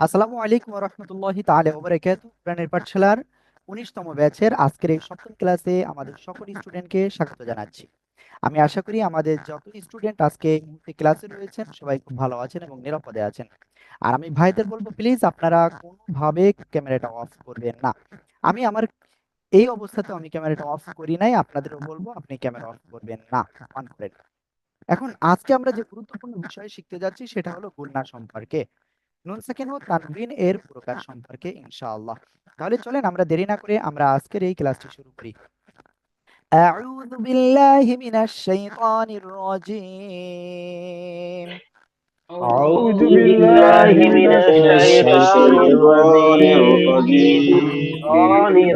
আসসালামু আলাইকুম ওয়া রাহমাতুল্লাহি তাআলা ওয়া বারাকাতুহু। প্রাণের পাঠশালার ১৯তম ব্যাচের আজকের এই সপ্তম ক্লাসে আমাদের সকল স্টুডেন্টকে স্বাগত জানাচ্ছি। আমি আশা করি আমাদের যত স্টুডেন্ট আজকে এই মুহূর্তে ক্লাসে রয়েছেন সবাই খুব ভালো আছেন এবং নিরাপদে আছেন। আর আমি ভাইদের বলবো প্লিজ আপনারা কোনোভাবে ক্যামেরাটা অফ করবেন না। আমি আমার এই অবস্থাতেও আমি ক্যামেরাটা অফ করি নাই, আপনাদেরও বলবো আপনি ক্যামেরা অফ করবেন না, অন করেন। এখন আজকে আমরা যে গুরুত্বপূর্ণ বিষয় শিখতে যাচ্ছি সেটা হলো গুণনা সম্পর্কে, নুন সাকিন ও তানবিন এর প্রকার সম্পর্কে ইনশাআল্লাহ। তাহলে চলেন আমরা দেরি না করে আমরা আজকের এই ক্লাসটি শুরু করি। আউযু বিল্লাহি মিনাশ শাইতানির রাজীম। أعوذ أعوذ بالله بالله من من الشيطان الشيطان الرجيم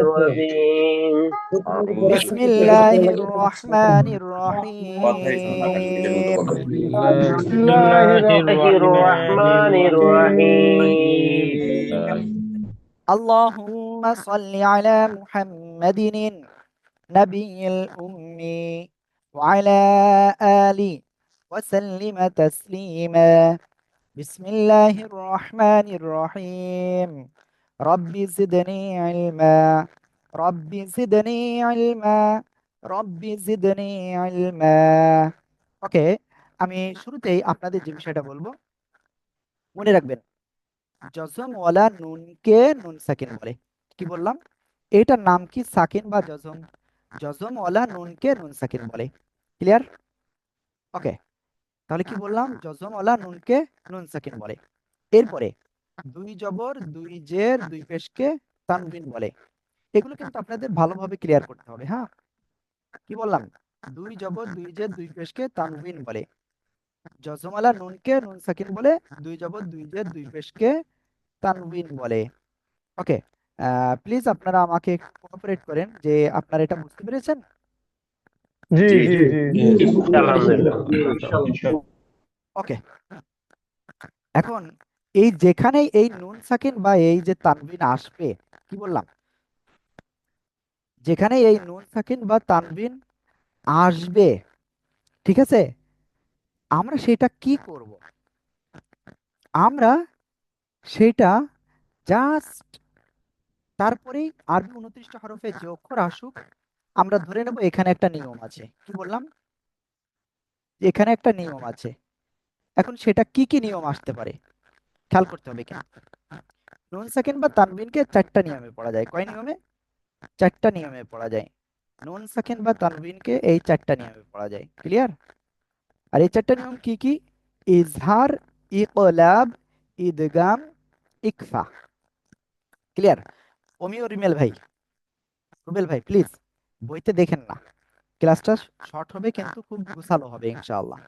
الرجيم বিসমিল্লাহির রহমানির রহিম। بسم بسم الله الله الرحمن الرحمن الرحيم الرحيم. আল্লাহুম্মা সাল্লি আলা মুহাম্মাদিন নাবিয়্যিল উম্মি ওয়া আলা আলি ওয়া সাল্লিমা তাসলিমা। বিসমিল্লাহির রহমানির রহিম। রব্বি জিদনি ইলমা, রব্বি জিদনি ইলমা, রব্বি জিদনি ইলমা। ওকে, আমি শুরুতেই আপনাদের যে বিষয়টা বলবো মনে রাখবেন, জজমওয়ালা নুনকে নুন সাকিন বলে। কি বললাম? এটার নাম কি? সাকিন বা জজম? জজমওয়ালা নুনকে নুন সাকিন বলে। ক্লিয়ার? ওকে, তাহলে কি বললাম? জজমওয়ালা নুনকে নুন সাকিন বলে। এরপরে দুই জবর, দুই জের, দুই পেশকে তানবিন বলে। এগুলো কিন্তু আপনাদের ভালোভাবে ক্লিয়ার করতে হবে। হ্যাঁ, কি বললাম? দুই জবর, দুই জের, দুই পেশকে তানবিন বলে। জজমওয়ালা নুনকে নুন সাকিন বলে। দুই জবর, দুই জের, দুই পেশকে তানবিন বলে। ওকে, প্লিজ আপনারা আমাকে কোঅপারেট করেন যে আপনারা এটা বুঝতে পেরেছেন। জি জি জি জি জি الحمد لله ওকে, এখন এই যেখানেই এই নুন সাকিন বা এই যে তানবিন আসবে, কি বললাম? যেখানেই এই নুন সাকিন বা তানবিন আসবে, ঠিক আছে, আমরা সেটা কি করব? আমরা সেটা জাস্ট তারপরেই আরবি ২৯টা হরফে যে অক্ষর আসুক আমরা ধরে নেব এখানে একটা নিয়ম আছে। কি বললাম? এখানে একটা নিয়ম আছে। এখন সেটা কি কি নিয়ম আসতে পারে খেয়াল করতে হবে। কেন নুন সাকিন বা তানবিনকে চারটা নিয়মে পড়া যায়। কয় নিয়মে? চারটা নিয়মে পড়া যায়। নুন সাকিন বা তানবিনকে এই চারটা নিয়মে পড়া যায়। ক্লিয়ার? আর এই চারটা নিয়ম কি কি? ইজহার, ইকলাব, ইদগাম, ইকফা। ক্লিয়ার? ওমি ও রিমেল ভাই, রুবেল ভাই প্লিজ বইতে দেখেন না, ক্লাসটা শর্ট হবে কিন্তু খুব গোছালো হবে ইনশাআল্লাহ।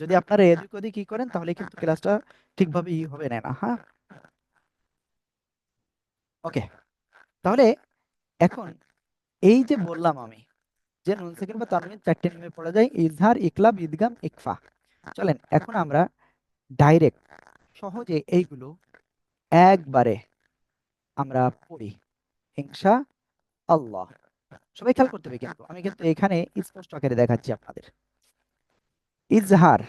যদি আপনারা এদিক ওদিক কি করেন তাহলে কিন্তু ক্লাসটা ঠিকভাবে হবে না। হ্যাঁ, ওকে, তাহলে এখন এই যে বললাম আমি যে নুন সাকিন বা তানবিন চারটে নিয়মে পড়া যায়, ইজহার, ইকলাব, ইদগাম, ইকফা। চলেন এখন আমরা ডাইরেক্ট সহজে এইগুলো একবারে আমরা পড়ি ইনশা আল্লাহ। সবাই খেয়াল করতে হবে, কিন্তু আমি কিন্তু এখানে স্পষ্ট আকারে দেখাচ্ছি আপনাদের। ইজহার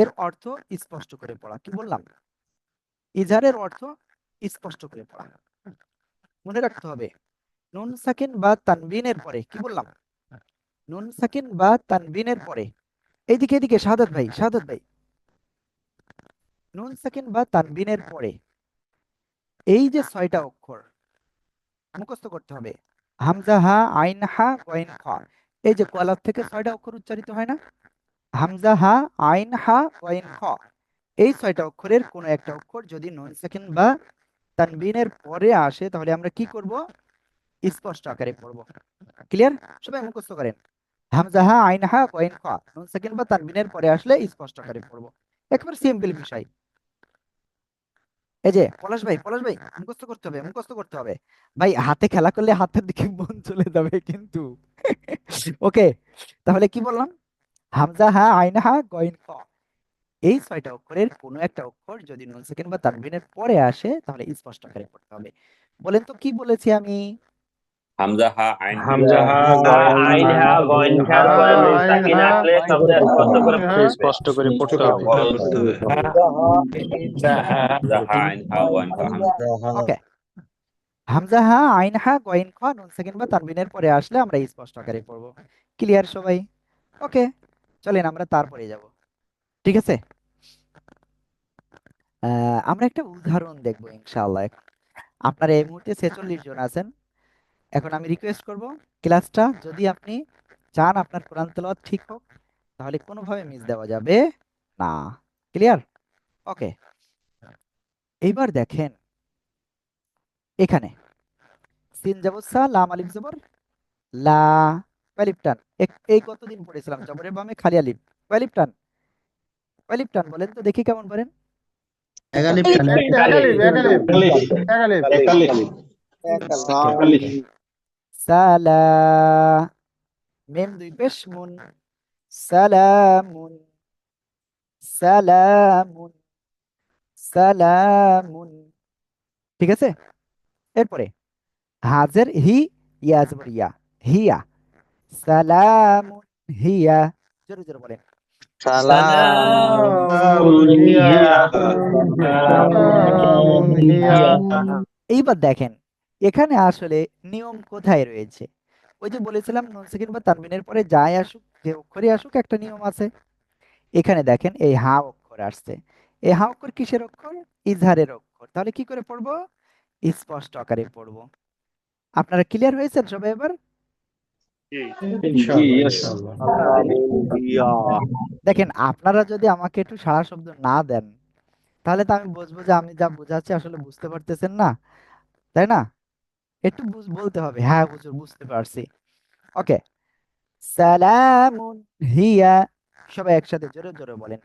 এর অর্থ স্পষ্ট করে পড়া। কি বললাম? ইজহারের অর্থ স্পষ্ট করে পড়া। মনে রাখতে হবে নুন সাকিন বা তানবিনের পরে, কি বললাম? নুন সাকিন বা তানবিনের পরে, এইদিকে এদিকে শাহাদাত ভাই, শাহাদাত ভাই, নুন সাকিন বা তানবিনের পরে এই যে ছয়টা অক্ষর মুখস্থ করতে হবে। হামজা, হা, আইন, হা, গইন, খ। এই যে কলার থেকে ছয়টা অক্ষর উচ্চারিত হয় না? হামজা, হা, আইন, হা, গইন, খ। এই ছয়টা অক্ষরের কোনো একটা অক্ষর যদি নুন সাকিন বা তানবিনের পরে আসে তাহলে আমরা কি করব? স্পষ্ট আকারে পড়ব। ক্লিয়ার? সবাই মুখস্থ করেন। হামজা, হা, আইন, হা, গইন, খ নুন সাকিন বা তানবিনের পরে আসলে স্পষ্ট আকারে পড়ব। একেবারে সিম্পল বিষয়। এই যে পলাশ ভাই, পলাশ ভাই, মুখস্থ করতে হবে, মুখস্থ করতে হবে। ভাই হাতে খেলা করলে হাতের দিকে মন চলে যাবে কিন্তু। ওকে, তাহলে কি বললাম? হামজা, হা, আইন, হা, গইন, খ। এই ছয়টা অক্ষরের কোনো একটা অক্ষর যদি নুন সাকিন বা তানবিনের পরে আসে তাহলে স্পষ্ট আকারে পড়তে হবে। বলেন তো কি বলেছি আমি? হামজা হা আইন হামজা হা আইন হা গইন খার পরে নুন সাকিন আসলে শব্দ স্পষ্ট করে পড়তে হবে। স্পষ্ট করে পড়তে হবে। হামজা হা আইন হা ওয়ান ফা হামজা ওকে, হামজা হা আইন হা গইন খ নুন সাকিন বা তানবিনের পরে আসলে আমরা স্পষ্ট আকারে পড়বো। ক্লিয়ার সবাই? ওকে, চলেন আমরা তারপরে যাব। ঠিক আছে, আমরা একটা উদাহরণ দেখবো ইনশাআল্লাহ। আপনারা এই মুহূর্তে 46 জন আছেন। এখন আমি রিকোয়েস্ট করব, ক্লাসটা যদি আপনি চান আপনার কোরআন তেলাওয়াত ঠিক হোক, তাহলে কোনোভাবে মিস দেওয়া যাবে না। ক্লিয়ার? ওকে, এইবার দেখেন এখানে সিন জবর সা, লাম আলিফ জবর লা, আলিফ টান। এই কতদিন পড়েছিলাম? জবরের বামে খালি আলিফ, আলিফ টান, আলিফ টান বলেন তো দেখি কেমন পারেন। সালা, মিম দুই পেশ মুন, সালামুন, সালামুন, সালামুন। ঠিক আছে, এরপরে হাজের হি, ইয়া জবর ইয়া, হিয়া, সালামুন হিয়া। জোরে জোরে বলেন। এইবার দেখেন এখানে আসলে নিয়ম কোথায় রয়েছে। ওই যে বলেছিলাম নুন সাকিন বা তানবিনের পরে যাই আসুক, যে অক্ষরই আসুক একটা নিয়ম আছে। এখানে দেখেন এই হা অক্ষর আসছে। এই হা অক্ষর কিসের অক্ষর? ইজহারের অক্ষর। তাহলে কি করে পড়বো? স্পষ্ট আকারে পড়বো। আপনারা ক্লিয়ার হয়েছেন সবাই এবার? দেখেন আপনারা যদি আমাকে একটু সারা শব্দ না দেন, তাহলে তো আমি বুঝবো যে আমি যা বোঝাচ্ছি আসলে বুঝতে পারতেছেন না, তাই না? একটু বলতে হবে হ্যাঁ হুজুর বুঝতে পারছি। ওকে, সালামুন হিয়া। সবাই একসাথে জোরে জোরে বলেন।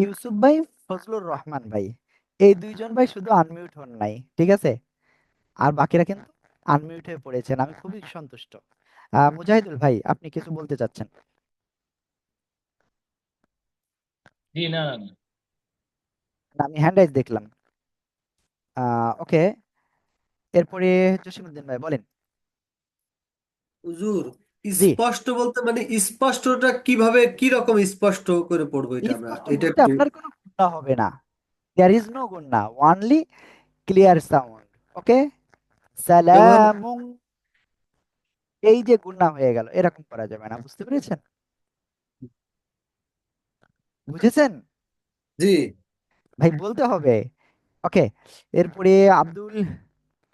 ইউসুফ ভাই, ফজলুর রহমান ভাই, এই দুইজন ভাই শুধু আনমিউট হন নাই, ঠিক আছে? আর বাকিরা কিন্তু আনমিউট হয়ে পড়েছেন, আমি খুবই সন্তুষ্ট। মুজাহিদুল ভাই, আপনি কিছু বলতে চাচ্ছেন? না, আমি হ্যান্ড রাইজ দেখলাম। ওকে, এরপরে জসিমউদ্দিন ভাই বলেন। হুজুর, জি, স্পষ্ট বলতে মানে স্পষ্টটা কিভাবে, কি রকম স্পষ্ট করে পড়বো এটা আমরা, স্পষ্ট এটা বলতে একটু। আপনার কোনো গুণা হবে না। দেয়ার ইজ নো গুণা, অনলি ক্লিয়ার সাউন্ড। ওকে, যেমন সালামুন, এই যে গুণা হয়ে গেল এরকম করা যাবে না, বুঝতে পেরেছেন? বুঝেছেন জি ভাই? বলতে হবে। ওকে, এরপরে আব্দুল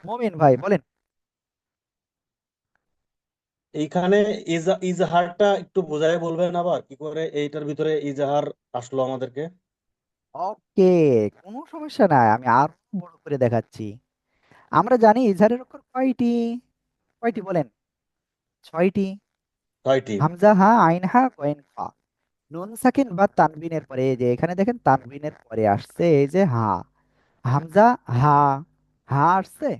মোমিন ভাই বলেন। এইখানে ইজাহারটা একটু বোঝায় বলবেন আবার কি করে এইটার ভিতরে ইজাহার আসলো আমাদেরকে? ওকে, কোনো সমস্যা নাই, আমি আরো বড় করে দেখাচ্ছি। আমরা জানি ইজহারের অক্ষর কয়টি? কয়টি বলেন? 6টি। ছয়টি। হামজা হা, আইন হা, কয়েন খা। নুন সাকিন বা তানবিনের পরে, এই যে এখানে দেখেন তানবিনের পরে আসছে এই যে হা, হামজা হা, হা আসছে।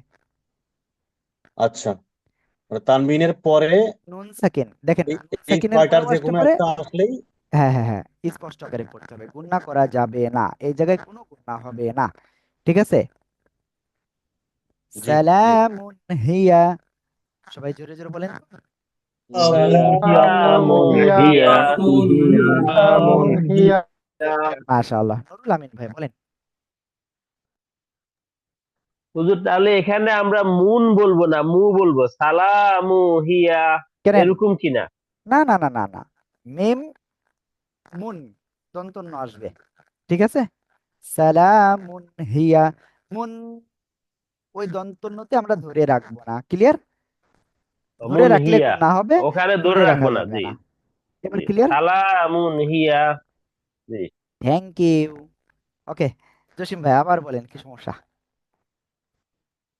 আচ্ছা, মানে তানবিনের পরে নুন সাকিন দেখেন, এই নুন এই সাকিনের ছয়টার পরেও যে আসতে কোনো পারে। একটা আসলেই। হ্যাঁ হ্যাঁ হ্যাঁ, স্পষ্ট আকারে পড়তে হবে, গুণনা করা যাবে না, এই জায়গায় কোনো গুণনা হবে না। ঠিক আছে, জি জি। সালামুন হিয়া। সবাই জোরে জোরে বলেন। মাশাআল্লাহ, নুরুল আমিন ভাই বলেন। হুজুর তাহলে এখানে আমরা মুন বলবো না, মু বলবো, সালামু হিয়া, কেন? এরকম কিনা? না না না না না, মিম মুন দন্তন্য আসবে। ঠিক আছে, সালামুন হিয়া, মুন ওই দন্তন্যতে আমরা ধরে রাখবো না। ক্লিয়ার? ধরে মুন রাখলে হিয়া গুনাহ হবে, ওখানে ধরে ধরে রাখা রাখবো না, যাবে জি না। এবার জি। ক্লিয়ার? সালামুন হিয়া, জি। Thank you. ওকে, জসিম ভাই আবার বলেন, কি সমস্যা?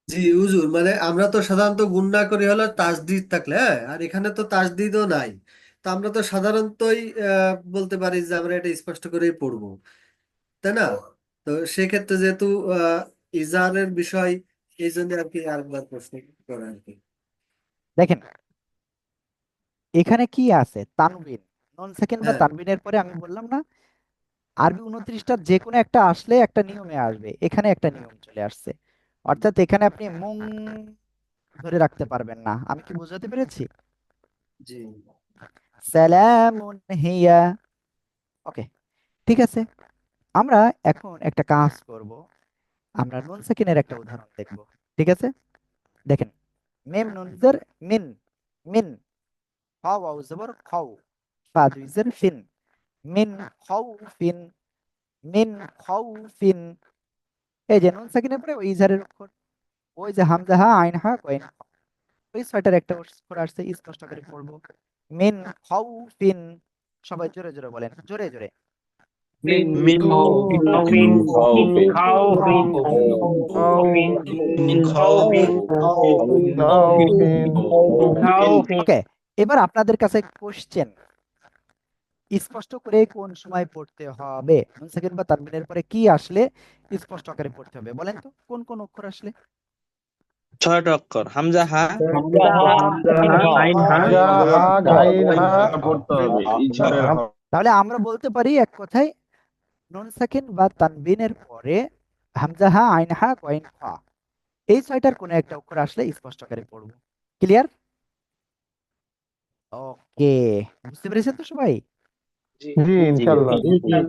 জি হুজুর, মানে আমরা তো সাধারণত গুণনা করি হলো তাসদিদ থাকলে, হ্যাঁ, আর এখানে তো তাসদিদও নাই। তো আমরা তো সাধারণতই বলতে পারি যে আমরা এটা স্পষ্ট করেই পড়বো, তাই না? তো সেক্ষেত্রে যেহেতু ইজাহারের বিষয়, এই জন্য আর কি আরেকবার প্রশ্ন করা আর কি। দেখেন এখানে কি আছে, তানবিন, নন সেকেন্ড বা হ্যাঁ তানবিনের পরে আমি বললাম না আরবি 29টা যে কোনো একটা আসলে একটা নিয়মে আসবে, এখানে একটা নিয়ম চলে আসছে। অর্থাৎ এখানে আপনি মুং ধরে রাখতে পারবেন না। আমি কি বোঝাতে পেরেছি? জি সালামুন হিয়া। ওকে, ঠিক আছে। আমরা এখন একটা কাজ করব, আমরা নুন সেকেন্ডের একটা উদাহরণ দেখব। ঠিক আছে, দেখেন মিম নুন জের মিন, মিন হা ওয়াও জবর খাও, ফা দুই জের ফিন, মিন খাও ফিন, মিন খাও ফিন। এই যে নুন সেকেন্ডের পরে ওই ইজারের অক্ষর, ওই যে হামজা হা আইন হা কয়েন, ওই ছয়টার একটা অক্ষর আসছে, স্পষ্ট করে পড়বো। মিন খাও ফিন, সবাই জোরে জোরে বলেন, জোরে জোরে। মিন মিন খাউফিন, من মিন خوف খাউফিন, মিন খাউফিন, খাউফিন। ওকে, এবার আপনাদের কাছে কোশ্চেন, স্পষ্ট করে কোন সময় পড়তে হবে, নুন সেকেন্ড বা তানবিনের পরে কি আসলে স্পষ্ট আকারে পড়তে হবে, বলেন তো কোন কোন অক্ষর আসলে? 6টা অক্ষর হামজা হা হামজা হা, আইন হা, হামজা হা গাইন হা পড়তে হবে ইজহারের তাহলে আমরা বলতে পারি এক কথায় নুন সেকেন্ড বা তানবিনের পরে হামজা হা আইন হা কয়েন খা, এই ছয়টার কোনো একটা অক্ষর আসলে স্পষ্ট আকারে পড়বো। ক্লিয়ার? ওকে, বুঝতে পেরেছেন তো সবাই? জি ইনশাল্লাহ।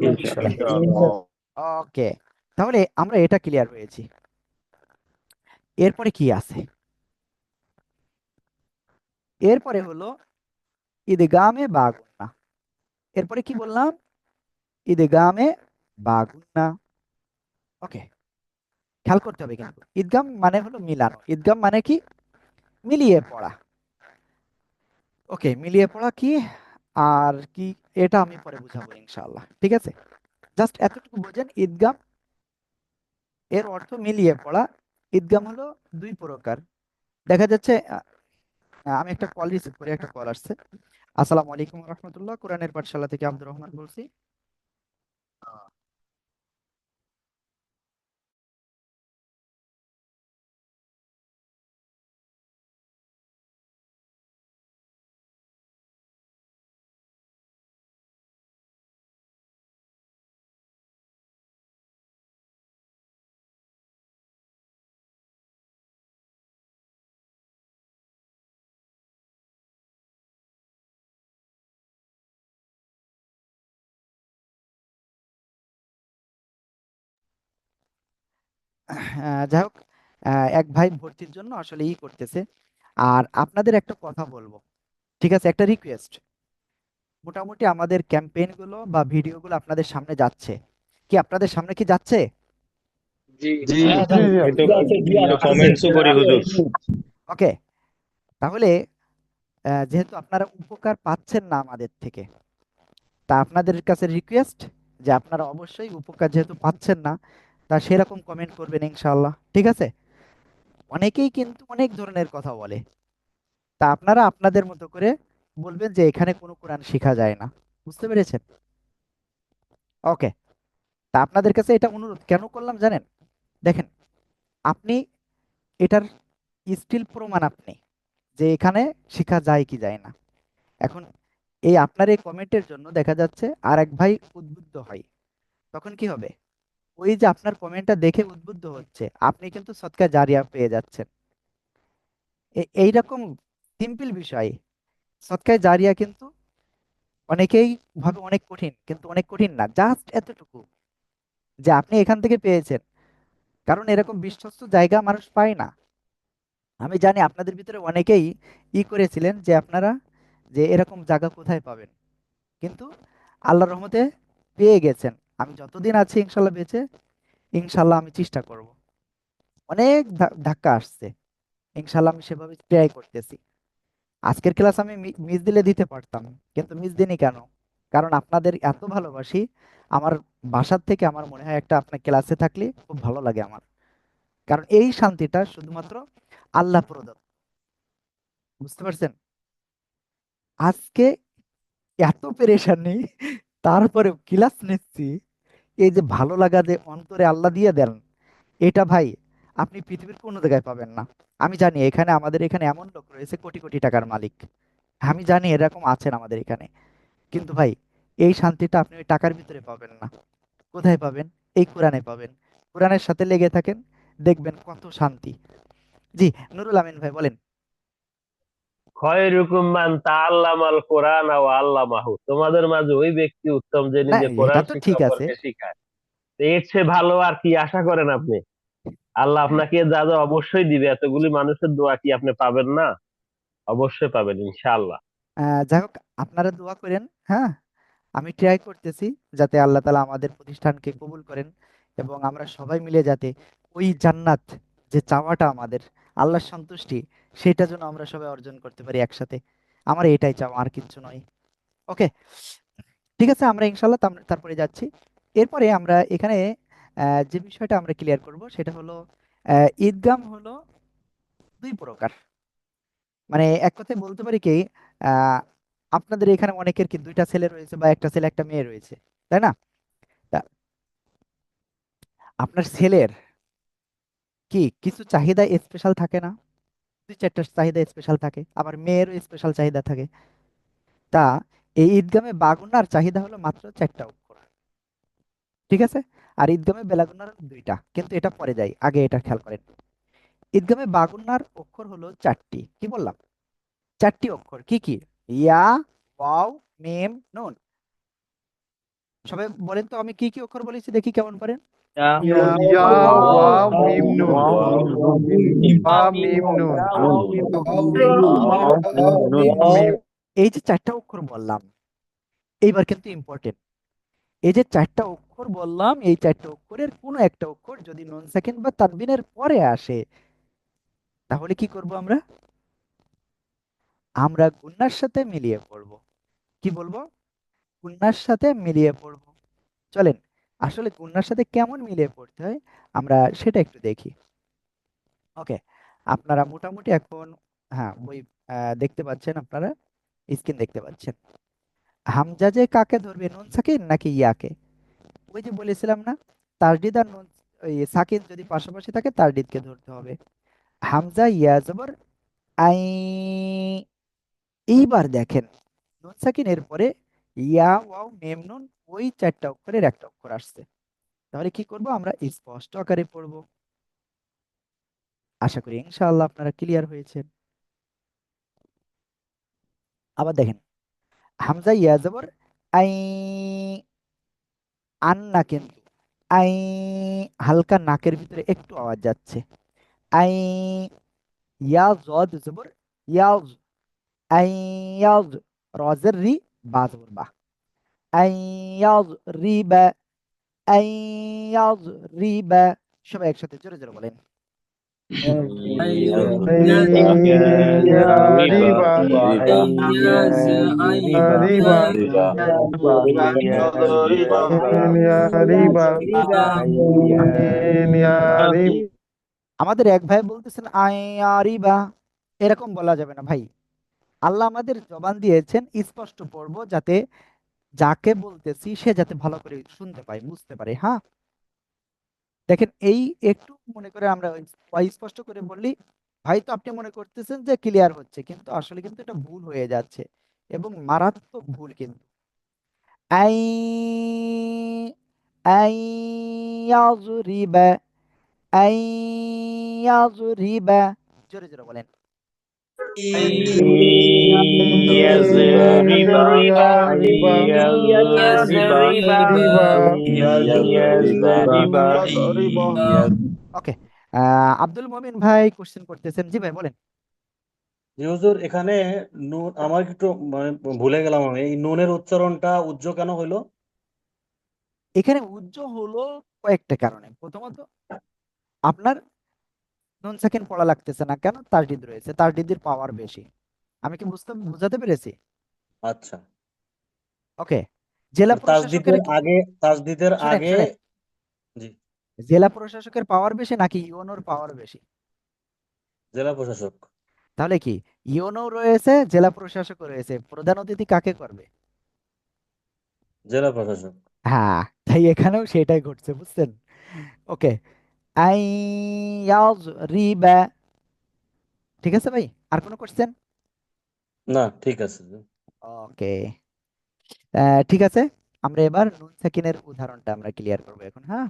ইনশাআল্লাহ। ওকে, তাহলে আমরা এটা ক্লিয়ার হয়েছি। এরপরে কি আছে? এরপরে হলো ইদগামে বা গুন্না। এরপরে কি বললাম? ইদগামে বা গুন্না। ওকে, খেয়াল করতে হবে কিন্তু ইদগাম মানে হলো মিলানো, ইদগাম মানে কি? মিলিয়ে পড়া। ওকে, মিলিয়ে পড়া কি আর কি এটা আমি পরে বুঝাবো ইনশাআল্লাহ, ঠিক আছে? জাস্ট এতটুকু বোঝেন, ইদগাম এর অর্থ মিলিয়ে পড়া। ইদগাম হলো দুই প্রকার। দেখা যাচ্ছে আমি একটা কল রিসিভ করি, একটা কল আসছে। আসসালামু আলাইকুম রহমতুল্লাহ, কোরআনের পাঠশালা থেকে আব্দুর রহমান বলছি। যাই হোক, এক ভাই ভর্তির জন্য আসলে করতেছে। আর আপনাদের একটা কথা বলবো, ঠিক আছে, একটা রিকোয়েস্ট। মোটামুটি আমাদের ক্যাম্পেইন গুলো বা ভিডিওগুলো আপনাদের সামনে যাচ্ছে, কি আপনাদের সামনে কি যাচ্ছে? জি জি জি কমেন্টসও করি হুজুর। ওকে, তাহলে যেহেতু আপনারা উপকার পাচ্ছেন না আমাদের থেকে, তা আপনাদের কাছে রিকোয়েস্ট যে আপনারা অবশ্যই উপকার যেহেতু পাচ্ছেন না, তা সেরকম কমেন্ট করবেন ইনশাআল্লাহ, ঠিক আছে? অনেকেই কিন্তু অনেক ধরনের কথা বলে, তা আপনারা আপনাদের মতো করে বলবেন যে এখানে কোনো কোরআন শেখা যায় না। বুঝতে পেরেছেন? ওকে, তা আপনাদের কাছে এটা অনুরোধ কেন করলাম জানেন? দেখেন, আপনি এটার স্টিল প্রমাণ আপনি যে এখানে শেখা যায় কি যায় না। এখন এই আপনার এই কমেন্টের জন্য দেখা যাচ্ছে আর এক ভাই উদ্বুদ্ধ হয়, তখন কি হবে? ওই যে আপনার কমেন্টটা দেখে উদ্বুদ্ধ হচ্ছে, আপনি কিন্তু সদকা জারিয়া পেয়ে যাচ্ছেন। এইরকম সিম্পল বিষয়, সদকায়ে জারিয়া কিন্তু অনেকেই ভাবে অনেক কঠিন, কিন্তু অনেক কঠিন না, জাস্ট এতটুকু যে আপনি এখান থেকে পেয়েছেন। কারণ এরকম বিশ্বস্ত জায়গা মানুষ পায় না। আমি জানি আপনাদের ভিতরে অনেকেই করেছিলেন যে আপনারা যে এরকম জায়গা কোথায় পাবেন, কিন্তু আল্লাহর রহমতে পেয়ে গেছেন। আমি যতদিন আছি ইনশাল্লাহ বেঁচে, ইনশাল্লাহ আমি চেষ্টা করব। অনেক ধাক্কা আসছে, ইনশাল্লাহ আমি সেভাবে ট্রাই করতেছি। আজকের ক্লাস আমি মিস দিলে দিতে পারতাম, কিন্তু মিস দিনই কেন? কারণ আপনাদের এত ভালোবাসি। আমার বাসার থেকে আমার মনে হয় একটা আপনার ক্লাসে থাকলে খুব ভালো লাগে আমার, কারণ এই শান্তিটা শুধুমাত্র আল্লাহ প্রদত্ত। বুঝতে পারছেন? আজকে এত পেরেশান নেই, তারপরেও ক্লাস নিচ্ছি। এই যে ভালো লাগা যে অন্তরে আল্লাহ দিয়ে দেন, এটা ভাই আপনি পৃথিবীর কোনো জায়গায় পাবেন না। আমি জানি এখানে আমাদের এখানে এমন লোক রয়েছে কোটি কোটি টাকার মালিক, আমি জানি এরকম আছেন আমাদের এখানে, কিন্তু ভাই এই শান্তিটা আপনি ওই টাকার ভিতরে পাবেন না। কোথায় পাবেন? এই কোরআনে পাবেন। কোরআনের সাথে লেগে থাকেন, দেখবেন কত শান্তি। জি, নুরুল আমিন ভাই বলেন। খয়রুকুম মান তাআল্লামাল কোরআন ওয়া আল্লামাহু, তোমাদের মাঝে ওই ব্যক্তি উত্তম যে না নিজে এটা কোরআন তো শিক্ষা ঠিক আছে। অপরকে শিখায়। তো এর চেয়ে ভালো আর কি আশা করেন আপনি? আল্লাহ আপনাকে যা যা অবশ্যই দিবে, এতগুলি মানুষের দোয়া কি আপনি পাবেন না? অবশ্যই পাবেন ইনশাআল্লাহ। যাই হোক, আপনারা দোয়া করেন, হ্যাঁ। আমি ট্রাই করতেছি যাতে আল্লাহ তাআলা আমাদের প্রতিষ্ঠানকে কবুল করেন এবং আমরা সবাই মিলে যাতে ওই জান্নাত, যে চাওয়াটা আমাদের আল্লাহর সন্তুষ্টি, সেটা যেন আমরা সবাই অর্জন করতে পারি একসাথে। আমার এটাই চাওয়া, আর কিচ্ছু নয়। ওকে, ঠিক আছে, আমরা ইনশাল্লাহ তারপরে যাচ্ছি। এরপরে আমরা এখানে যে বিষয়টা আমরা ক্লিয়ার করব সেটা হলো ঈদগাম হলো দুই প্রকার। মানে এক কথায় বলতে পারি কি, আহ, আপনাদের এখানে অনেকের কি দুইটা ছেলে রয়েছে বা একটা ছেলে একটা মেয়ে রয়েছে, তাই না? তা আপনার ছেলের কি কিছু চাহিদা স্পেশাল থাকে না? দুই চারটা চাহিদা স্পেশাল থাকে, আবার মেয়েরও স্পেশাল চাহিদা থাকে। তা এই ঈদগামে বাগুনার চাহিদা হলো মাত্র 4টা অক্ষর, ঠিক আছে? আর ঈদগামে বেলাগুনার দুইটা, কিন্তু এটা পরে যাই, আগে এটা খেয়াল করেন। ঈদগামে বাগুনার অক্ষর হলো 4টি, কি বললাম? 4টি অক্ষর কি কি? ইয়া, ওয়াও, মিম, নুন। সবাই বলেন তো, আমি কি কি অক্ষর বলেছি, দেখি কেমন পারেন। ইয়া ওয়াও মিম নুন। বা মিম নুন। মিম। এই যে 4টা অক্ষর বললাম, এইবার কিন্তু ইম্পর্টেন্ট। এই যে 4টা অক্ষর বললাম, এই 4টা অক্ষরের কোনো একটা অক্ষর যদি নুন সাকিন বা তানবিনের পরে আসে, তাহলে কি করব আমরা? আমরা গুন্নার সাথে মিলিয়ে পড়ব। কি বলবো? গুন্নার সাথে মিলিয়ে পড়ব। চলেন, আসলে গুন্নার সাথে কেমন মিলিয়ে পড়তে হয় আমরা সেটা একটু দেখি। ওকে, আপনারা মোটামুটি এখন, হ্যাঁ, বই দেখতে পাচ্ছেন, আপনারা স্ক্রিন দেখতে পাচ্ছেন। হামজা যে কাকে ধরবে, নুন সাকিন নাকি ইয়াকে? ওই যে বলেছিলাম না, তাসদিদ আর নুন, ওই সাকিন যদি পাশাপাশি থাকে তাসদিদকে ধরতে হবে। হামজা ইয়া জবর আই। এইবার দেখেন, নুন সাকিনের পরে ইয়া ওয়াও মিম নুন, ওই 4টা অক্ষরের একটা অক্ষর আসছে। তাহলে কি করব আমরা? স্পষ্ট আকারে পড়ব। আশা করি ইনশাআল্লাহ আপনারা ক্লিয়ার হয়েছেন। আবার দেখেন, হামজা ইয়া জবর আই, আন না কিন্তু, আই, হালকা নাকের ভিতরে একটু আওয়াজ যাচ্ছে। আই, ইয়া জদ জবর ইয়াজ, আই ইয়াজ, রজের রি, বা জবর বা, I Iaz Rewa, I Iaz রিবা। সবাই একসাথে জোরে জোরে বলেন। রিবা রিবা রিবা রিবা। আমাদের এক ভাই বলতেছেন আইয়ারিবা, এরকম বলা যাবে না ভাই। আল্লাহ আমাদের জবান দিয়েছেন স্পষ্ট পড়বো, যাতে যাকে বলতেছি সে যাতে ভালো করে শুনতে পায়, বুঝতে পারে, হ্যাঁ। দেখেন, এই একটু মনে করে আমরা স্পষ্ট করে বললি, ভাই তো আপনি মনে করতেছেন যে ক্লিয়ার হচ্ছে, কিন্তু আসলে কিন্তু এটা ভুল হয়ে যাচ্ছে, এবং মারাত্মক ভুল কিন্তু। আই, আই ইয়াজরিবা, আই ইয়াজরিবা। জোরে জোরে বলেন। ইয়াজরিবা, রিবা ইয়াজরিবা, ইয়াজরিবা। ওকে, আব্দুল মমিন ভাই কোশ্চেন করতেছেন। জি ভাই বলেন। জি হুজুর, এখানে নুন আমার একটু মানে ভুলে গেলাম আমি, এই নুনের উচ্চারণটা উজ্জ কেন হইলো? এখানে উজ্জ হলো কয়েকটা কারণে। প্রথমত, আপনার নুন সাকিন পড়া লাগতেছে না কেন? তাসদিদ রয়েছে, তাসদিদের পাওয়ার বেশি। আমি কি বুঝাতে পেরেছি? আচ্ছা, ওকে, জেলা মানে প্রশাসকের তাসদিদের শুনেন আগে। শুনেন, জি। জেলা প্রশাসকের পাওয়ার বেশি নাকি ইউনোর পাওয়ার বেশি? জেলা প্রশাসক। তাহলে কি, ইউনো রয়েছে, জেলা প্রশাসক রয়েছে, প্রধান অতিথি কাকে করবে? জেলা প্রশাসক। হ্যাঁ, তাই এখানেও সেটাই ঘটছে, বুঝছেন? ওকে, আই ইয়াজরিবা। ঠিক আছে ভাই, আর কোনো কোশ্চেন? না ঠিক আছে। ওকে, ঠিক আছে, আমরা এবার নুন সাকিনের উদাহরণটা আমরা ক্লিয়ার করবো এখন। হ্যাঁ,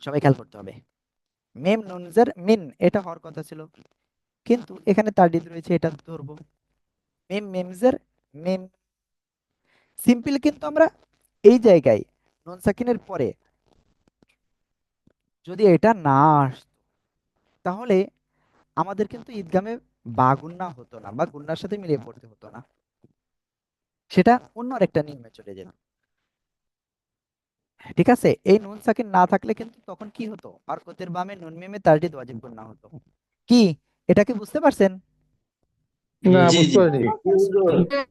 সবাই খেয়াল করতে হবে। মিম নুনজের মিন এটা হওয়ার কথা ছিল, কিন্তু এখানে তারডিদ রয়েছে, এটা ধরবো। মিম মিমজের মিম, সিম্পল, কিন্তু আমরা এই জায়গায় নুন সাকিনের পরে যদি এটা না আসতো, তাহলে আমাদের কিন্তু ঈদগামে বা গুন্না হতো না, বা গুন্নার সাথে মিলিয়ে পড়তে হতো না, সেটা অন্য আরেকটা নিয়মে চলে যেত। ঠিক আছে, এই নুন সাকিন না থাকলে কিন্তু তখন কি হতো, হরকতের বামে নুন মিমে তারডিদ ওয়াজিব গুন্না হতো। কি, এটা কি বুঝতে পারছেন? না, জি বুঝতে জি পারিনি।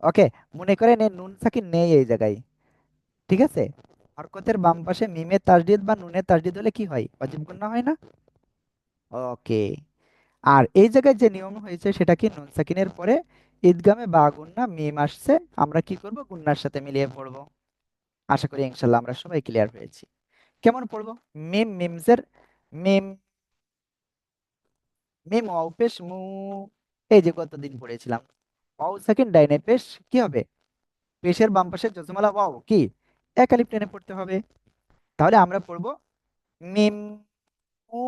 ওকে, মনে করেন এই নুন সাকিন নেই এই জায়গায়। ঠিক আছে, হরকতের বাম পাশে মিমে তাসদিদ বা নুনে তাসদিদ হলে কি হয়, ওয়াজিব গুন্না হয় না? ওকে, আর এই জায়গায় যে নিয়ম হয়েছে সেটা কি, নুন সাকিনের পরে ঈদগামে বা গুন্না মিম আসছে, আমরা কি করব, গুন্নার সাথে মিলিয়ে পড়ব। আশা করি ইনশাল্লাহ আমরা সবাই ক্লিয়ার হয়েছি। কেমন পড়বো? মিম মিমজের মিম, মিম ওয়াও পেশ মু, এই যে কতদিন পড়েছিলাম, ওয়াও সাকিন ডাইনে পেশ কি হবে, পেশের বাম পাশে জজমালা ওয়াও কি এক আলিফ টেনে পড়তে হবে। তাহলে আমরা পড়বো মিম উ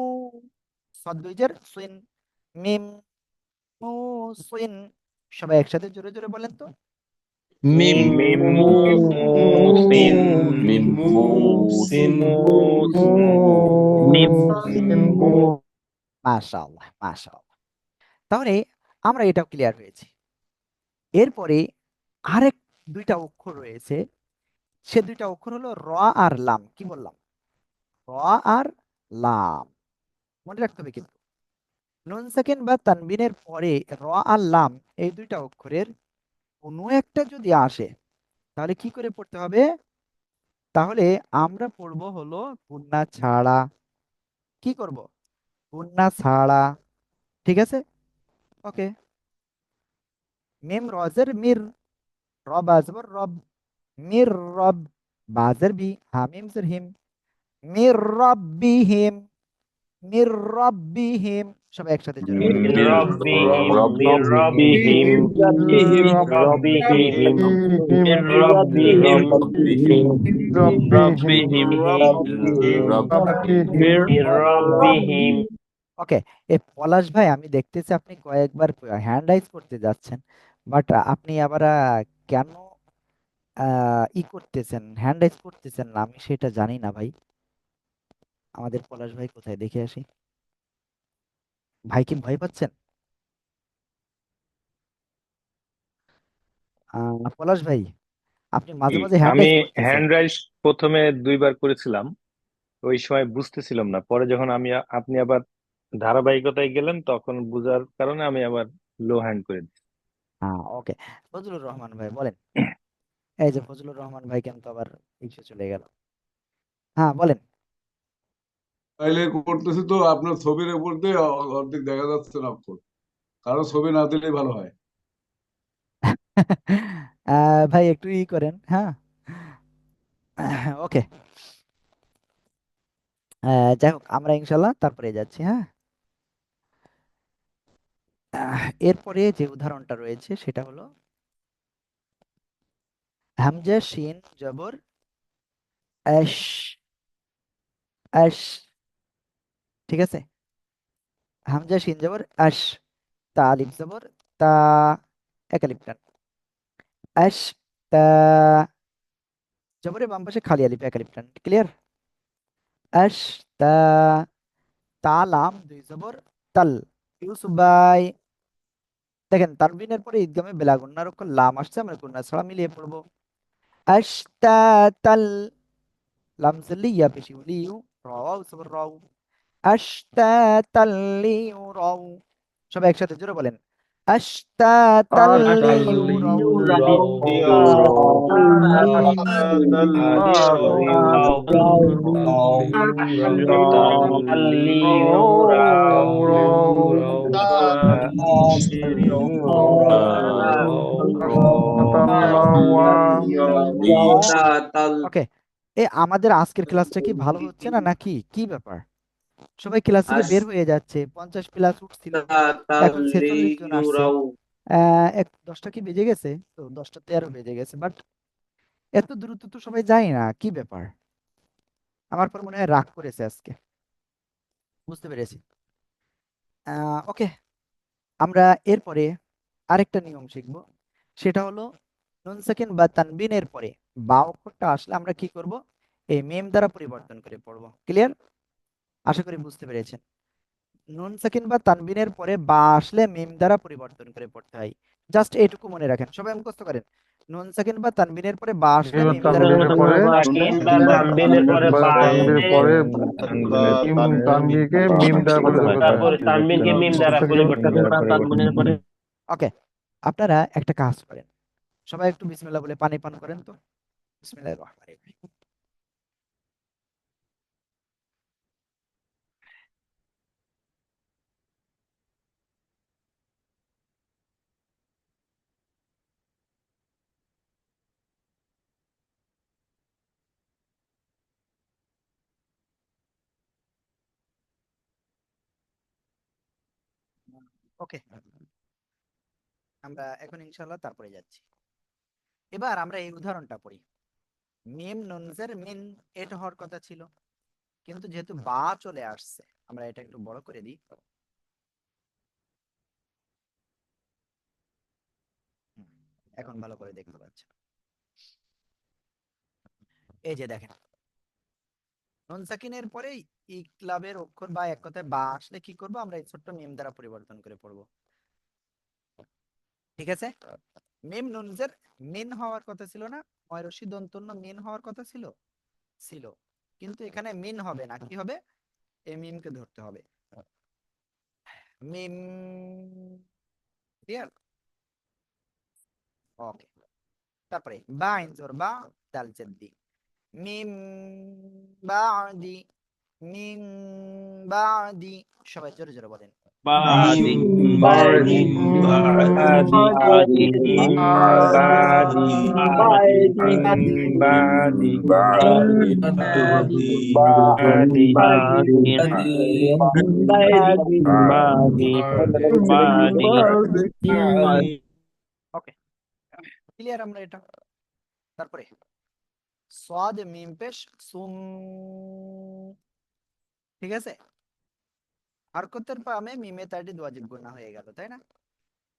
সদ্দুইজের সুইন, মিম উ সুইন। সবাই একসাথে জোরে জোরে বলেন তো। মিম মিম মুসিন মিম মুসিন মিম মাশাআল্লাহ মাশাআল্লাহ। তাহলে আমরা এটাও ক্লিয়ার হয়েছি। এরপরে আরেক দুইটা অক্ষর রয়েছে, সে দুইটা অক্ষর হলো র আর লাম। কি বললাম? র আর লাম, মনে রাখতে হবে কিন্তু নুন সাকিন বা তানবিনের পরে র আর লাম এই দুইটা অক্ষরের কোনো একটা যদি আসে, তাহলে কি করে পড়তে হবে? তাহলে আমরা পড়বো হলো গুন্না ছাড়া। কি করব? গুন্না ছাড়া। ঠিক আছে, ওকে। মিম রজের মির, র বাজবর রব, মির রব, বাজের বি, হামিম জের হিম, মির রব্বিহিম, মির রব্বিহিম। সবাই একসাথে জোরে বলেন। মির মির রব্বিহিম মির রব্বিহিম রব্বিহিম রব্বিহিম রব্বিহিম মির মির রব্বিহিম রব্বিহিম রব্বিহিম মির মির রব্বিহিম। ওকে, এ পলাশ ভাই, আমি দেখতেছি আপনি কয়েকবার হ্যান্ড রাইজ করতে যাচ্ছেন, বাট আপনি আবার কেন করতেছেন, হ্যান্ড রাইজ করতেছেন না, আমি সেটা জানি না ভাই। আমাদের পলাশ ভাই কোথায়, দেখে আসি। ভাই কি ভয় পাচ্ছেন? পলাশ ভাই, আপনি মাঝে মাঝে হ্যান্ড আমি রাইজ করতেছেন। হ্যান্ড রাইজ প্রথমে 2বার করেছিলাম, ওই সময় বুঝতেছিলাম না, পরে যখন আপনি আবার ধারাবাহিকতায় গেলেন তখন বুঝার কারণে আমি আবার লো হ্যান্ড করে দিচ্ছি। হ্যাঁ, ওকে। ফজলুর রহমান ভাই বলেন। এই যে ফজলুর রহমান ভাই কিন্তু আবার ইসে চলে গেল। হ্যাঁ বলেন। তাইলে করতেছি তো আপনার ছবির উপর দিয়ে অর্ধেক দেখা যাচ্ছে না অক্ষর, কারো ছবি না দিলেই ভালো হয়। ভাই একটু করেন, হ্যাঁ। ওকে, যাই হোক, আমরা ইনশাল্লাহ তারপরে যাচ্ছি। হ্যাঁ, এরপরে যে উদাহরণটা রয়েছে সেটা হলো হামজা শিন জবর আশ, আশ। ঠিক আছে, হামজা শিন জবর আশ, তা আলিফ জবর তা, এক আলিফ টান, আশ তা, জবরের বাম পাশে খালি আলিফ, এক আলিফ টান। ক্লিয়ার? আশ তা, তা লাম দুই জবর তাল। ইউসুফ ভাই দেখেন, তানবিনের পরে ঈদগামে বেলা গুন্নার অক্ষর লাম আসছে, আমরা গুন্না ছাড়া মিলিয়ে পড়বো। আশতাতাল, লাম জের ইয়া পেশি লিউ, রাও জবর রাও, আশতাতাল লিউরাউ। সবাই একসাথে জোরে বলেন, আশতাতাল লিউরাউ। ওকে, আমাদের আজকের ক্লাসটা কি ভালো হচ্ছে না নাকি কি ব্যাপার? সবাই ক্লাস থেকে বের হয়ে যাচ্ছে, 50+ উঠছিল, এখন 46 জন আসছে। 10টা কি বেজে গেছে? তো 10টা 13 বেজে গেছে, বাট এত দ্রুত তো সবাই যায় না, কি ব্যাপার? আমার পর মনে হয় রাগ করেছে আজকে, বুঝতে পেরেছি। ওকে, আমরা এরপরে আরেকটা নিয়ম শিখবো, সেটা হলো নুন সাকিন বা তানবিনের পরে বা অক্ষরটা আসলে আমরা কি করব, এই মিম দ্বারা পরিবর্তন করে পড়বো। ক্লিয়ার? আশা করি বুঝতে পেরেছেন। নুন সাকিন বা তানবিনের পরে বা আসলে মিম দ্বারা পরিবর্তন করে পড়তে হয়। জাস্ট এটুকু মনে রাখেন, সবাই মুখস্থ করেন। নুন সাকিন বা তানবিনের পরে বা আসলে এবার মিম দ্বারা তানবিনের পরে পরিবর্তন সাকিন বা তানবিনের পরে বা বা তানবিনের আসলে পরে তানবিনের তানবিকে কি মিম দ্বারা পরিবর্তন করতে হয়। তারপরে তানবিনকে মিম দ্বারা পরিবর্তন করতে হবে। ওকে, আপনারা একটা কাজ করেন, সবাই একটু বিসমিল্লাহ বলে পানি পান করেন তো। বিসমিল্লাহির রহমানির রহিম। ওকে, আমরা এখন ইনশাআল্লাহ তারপরে যাচ্ছি। এবার আমরা এই উদাহরণটা পড়ি। মিম নুনজের মিন, এটা হওয়ার কথা ছিল, কিন্তু যেহেতু বা চলে আসছে, আমরা এটা একটু বড় করে দিই। হুম, এখন ভালো করে দেখতে পাচ্ছেন। এই যে দেখেন, নুন সাকিনের পরে ইকলাবের অক্ষর বা এক কথায় বা আসলে কি করব, আমরা এই ছোট্ট মিম দ্বারা পরিবর্তন করে পড়বো। ঠিক আছে? মিম নুনজের মিন হওয়ার কথা ছিল না? ময়রসি দন্তন্য মিন হওয়ার কথা ছিল, ছিল, কিন্তু এখানে মিন হবে না, কি হবে? এই মিমকে ধরতে হবে। মিম, ক্লিয়ার? ওকে, তারপরে বা আইন জোর বা, দাল জেদ্দি, মিম বাদি, মিম বাদি, সবাই জোরে জোরে বলেন। بعدي বাড়ি بعدي من بعدي من بعدي ওকে, ক্লিয়ার আমরা এটা? তারপরে সাদ মিম পেশ সুম, ঠিক আছে? হরকতের পামে মিমে তাইটি ওয়াজিব গুণা হয়ে গেল, তাই না?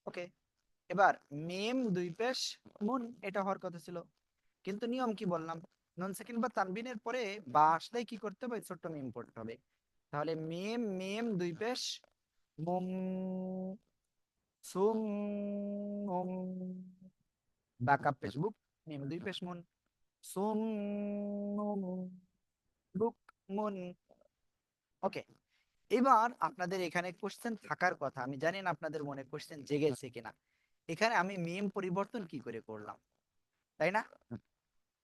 ওকে, এবার মিম দুই পেশ মুন, এটা হওয়ার কথা ছিল, কিন্তু নিয়ম কি বললাম? নুন সাকিন বা তানবিনের পরে বা আসলে কি করতে হবে, ছোট্ট মিম পড়তে হবে। তাহলে মিম মিম দুই পেশ মুম, সুম মুম, বা কাপ পেশ বুক, মিম দুই পেশ মুন, সুম মুম, বুক মুন। ওকে, এবার আপনাদের এখানে কোশ্চেন থাকার কথা, আমি জানি না আপনাদের মনে কোশ্চেন জেগেছে কিনা। এখানে আমি মিম পরিবর্তন কি করে করলাম, তাই না?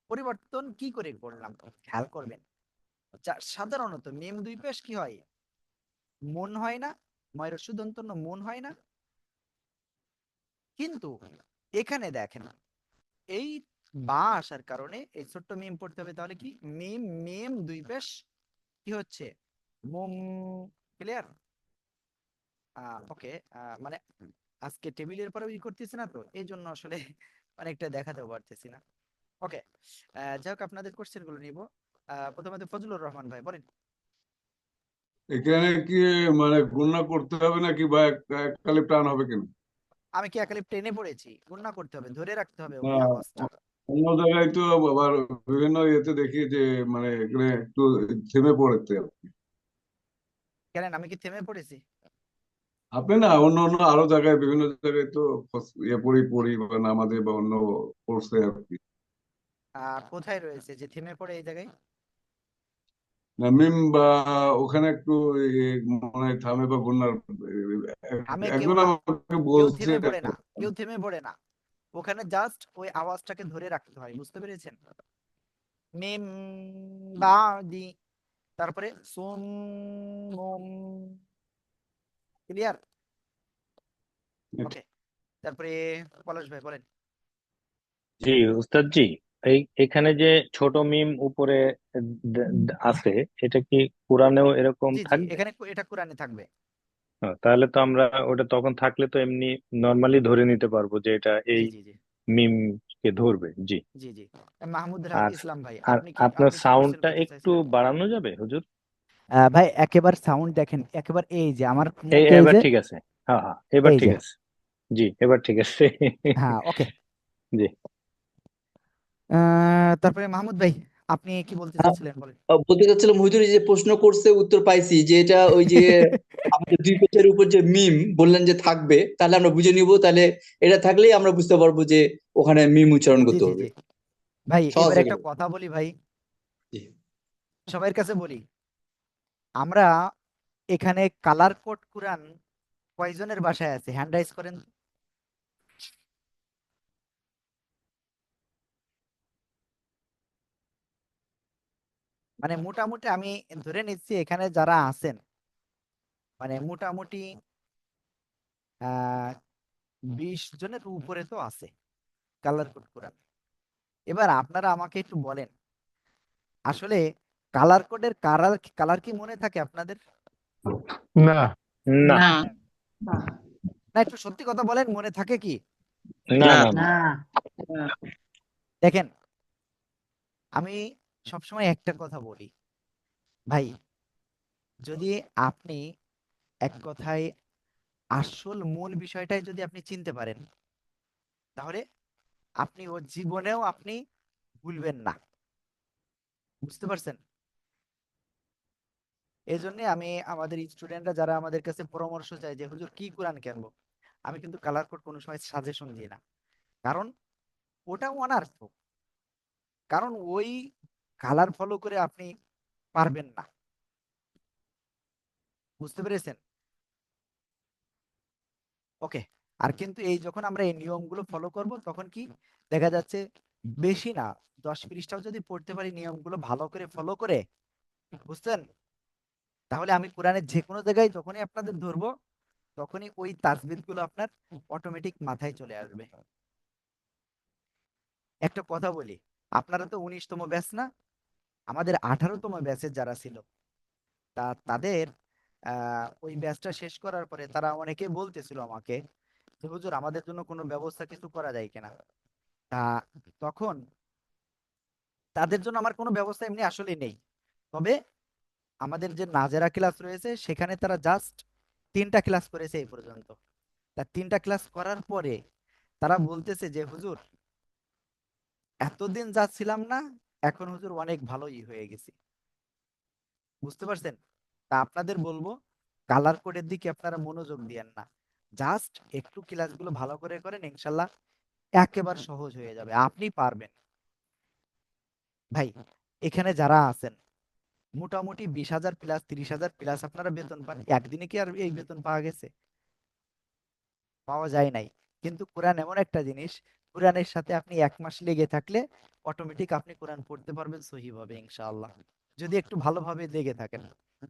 পরিবর্তন কি করে করলাম খেয়াল করবেন। সাধারণত মিম দুই পেশ কি হয়, মন হয় না? ময়রসু দন্তন্য মন হয় না? কিন্তু এখানে দেখেন, এই বা আসার কারণে এই ছোট্ট মিম পড়তে হবে। তাহলে কি মিম মিম দুই পেশ কি হচ্ছে, মুম। ক্লিয়ার? ওকে, মানে আজকে টেবিলের পরে করতেছি না, তো এই জন্য আসলে অনেকটা দেখাতেও পারতেছি না। ওকে, যাই হোক, আপনাদের কোশ্চেন গুলো নিব। প্রথমত ফজলুর রহমান ভাই বলেন। এখানে কি মানে গুণনা করতে হবে নাকি বা এককালে প্রাণ হবে কেন? আমি কি একালে টেনে পড়েছি? গুণনা করতে হবে, ধরে রাখতে হবে না, ওই আওয়াজটা। অন্য জায়গায় তো আবার বিভিন্ন ইয়েতে দেখি যে মানে এখানে একটু থেমে পড়েছে। কেন, আমি কি থেমে পড়েছি? আপনি না, অন্য অন্য আরো জায়গায় বিভিন্ন জায়গায় তো ইয়ে পড়ি পড়ি বা নামাজে বা অন্য কোর্সে আর কি। কোথায় রয়েছে যে থেমে পড়ে এই জায়গায়? না, মিম বা ওখানে একটু মনে হয় থামে বা গুনার থামে কেউ একজন না, আমাকে কেউ বলছে। থেমে পড়ে না, কেউ থেমে পড়ে না। ওখানে জাস্ট ওই আওয়াজটাকে ধরে রাখতে হয়, বুঝতে পেরেছেন? মিম বাদি, তারপরে সুম মুম। ক্লিয়ার? ওকে, তারপরে পলাশ ভাই বলেন। জি উস্তাদ জি, এখানে যে ছোট মিম উপরে আছে, এটা কি কোরআনেও এরকম জি জি, থাকবে? এখানে এটা কোরআনে থাকবে। তাহলে তো আমরা ওটা তখন থাকলে তো এমনি নর্মালি ধরে নিতে পারবো যে এটা এই জি জি জি মিম কে ধরবে। জি। জি জি। মাহমুদ আর ইসলাম ভাই, আর আপনি কি আপনার কোশ্চেন সাউন্ডটা করতে একটু চাইছিলেন? বাড়ানো যাবে হুজুর? ভাই একেবারে সাউন্ড দেখেন, একেবারে এই যে আমার এই মুখে এই এবার যে, ঠিক আছে। হ্যাঁ হ্যাঁ, এবার এই ঠিক যে, আছে। জি, এবার ঠিক আছে। হ্যাঁ ওকে। জি। তারপরে মাহমুদ ভাই, আপনি কি বলতে হ্যাঁ, চাচ্ছিলেন বলেন। বলতে চাচ্ছিলাম হুজুর, এই যে প্রশ্ন করছে উত্তর পাইছি, যে এটা ওই যে আমাদের দুই পেজের উপর যে মিম বললেন যে থাকবে, তাহলে আমরা বুঝে নিব, তাহলে এটা থাকলেই আমরা বুঝতে পারবো যে ওখানে মিম উচ্চারণ জি করতে জি হবে। জি ভাই, সহজ এবার হয়ে একটা গেল। কথা বলি ভাই, জি। সবার কাছে বলি, আমরা এখানে কালার কোড কোরআন কয়জনের বাসায় আছে, হ্যান্ড রাইজ করেন। মানে মোটামুটি আমি ধরে নিচ্ছি এখানে যারা আছেন, মানে মোটামুটি 20 জনের উপরে তো আছে কালার কোড কোরআন। এবার আপনারা আমাকে একটু বলেন, আসলে কালার কোডের কালার কালার কি মনে থাকে আপনাদের? না। না না। না, একটু সত্যি কথা বলেন, মনে থাকে কি? না না। না না। দেখেন, আমি সবসময় একটা কথা বলি ভাই, যদি আপনি এক কথায় আসল মূল বিষয়টাই যদি আপনি চিনতে পারেন, তাহলে আপনি ও জীবনেও আপনি ভুলবেন না। বুঝতে পারছেন? এই জন্য আমি আমাদের স্টুডেন্টরা যারা আমাদের কাছে পরামর্শ চায় যে হুজুর কি কোরআন কিনবো, আমি কিন্তু কালার কোড কোনো সময় সাজেশন দিই না, কারণ ওটা অনার্থক। কারণ ওই কালার ফলো করে আপনি পারবেন না। বুঝতে পেরেছেন? ওকে। আর কিন্তু এই যখন আমরা এই নিয়মগুলো ফলো করব, তখন কি দেখা যাচ্ছে, বেশি না 10 পৃষ্ঠাও যদি পড়তে পারি নিয়মগুলো ভালো করে ফলো করে, বুঝছেন, তাহলে আমি কোরআনের যে কোনো জায়গায় যখনই আপনাদের ধরবো, তখনই ওই তাজবিদ গুলো আপনার অটোমেটিক মাথায় চলে আসবে। একটা কথা বলি, আপনারা তো 19তম ব্যাচ না, আমাদের 18তম ব্যাচের যারা ছিল, তাদের ওই ব্যাচটা শেষ করার পরে তারা অনেকে বলতেছিল আমাকে যে হুজুর আমাদের জন্য কোনো ব্যবস্থা কিছু করা যায় কিনা। তা তখন তাদের জন্য আমার কোনো ব্যবস্থা এমনি আসলে নেই, তবে আমাদের যে নাজেরা ক্লাস রয়েছে সেখানে তারা জাস্ট 3টা ক্লাস করেছে এই পর্যন্ত। তা 3টা ক্লাস করার পরে তারা বলতেছে যে হুজুর এতদিন যাচ্ছিলাম না, এখন হুজুর অনেক ভালোই হয়ে গেছি। বুঝতে পারছেন? তা আপনাদের বলবো, কালার কোডের দিকে আপনারা মনোযোগ দিয়েন না, জাস্ট একটু ক্লাসগুলো ভালো করে করেন, ইনশাল্লাহ একেবারে সহজ হয়ে যাবে, আপনি পারবেন। ভাই এখানে যারা আছেন মোটামুটি 20,000 প্লাস 30,000 প্লাস আপনারা বেতন পান, একদিনে কি আর এই বেতন পাওয়া গেছে? পাওয়া যায় নাই। কিন্তু কোরআন এমন একটা জিনিস, কোরআনের সাথে আপনি 1 মাস লেগে থাকলে অটোমেটিক আপনি কোরআন পড়তে পারবেন সহিভাবে ইনশাআল্লাহ, যদি একটু ভালোভাবে লেগে থাকেন।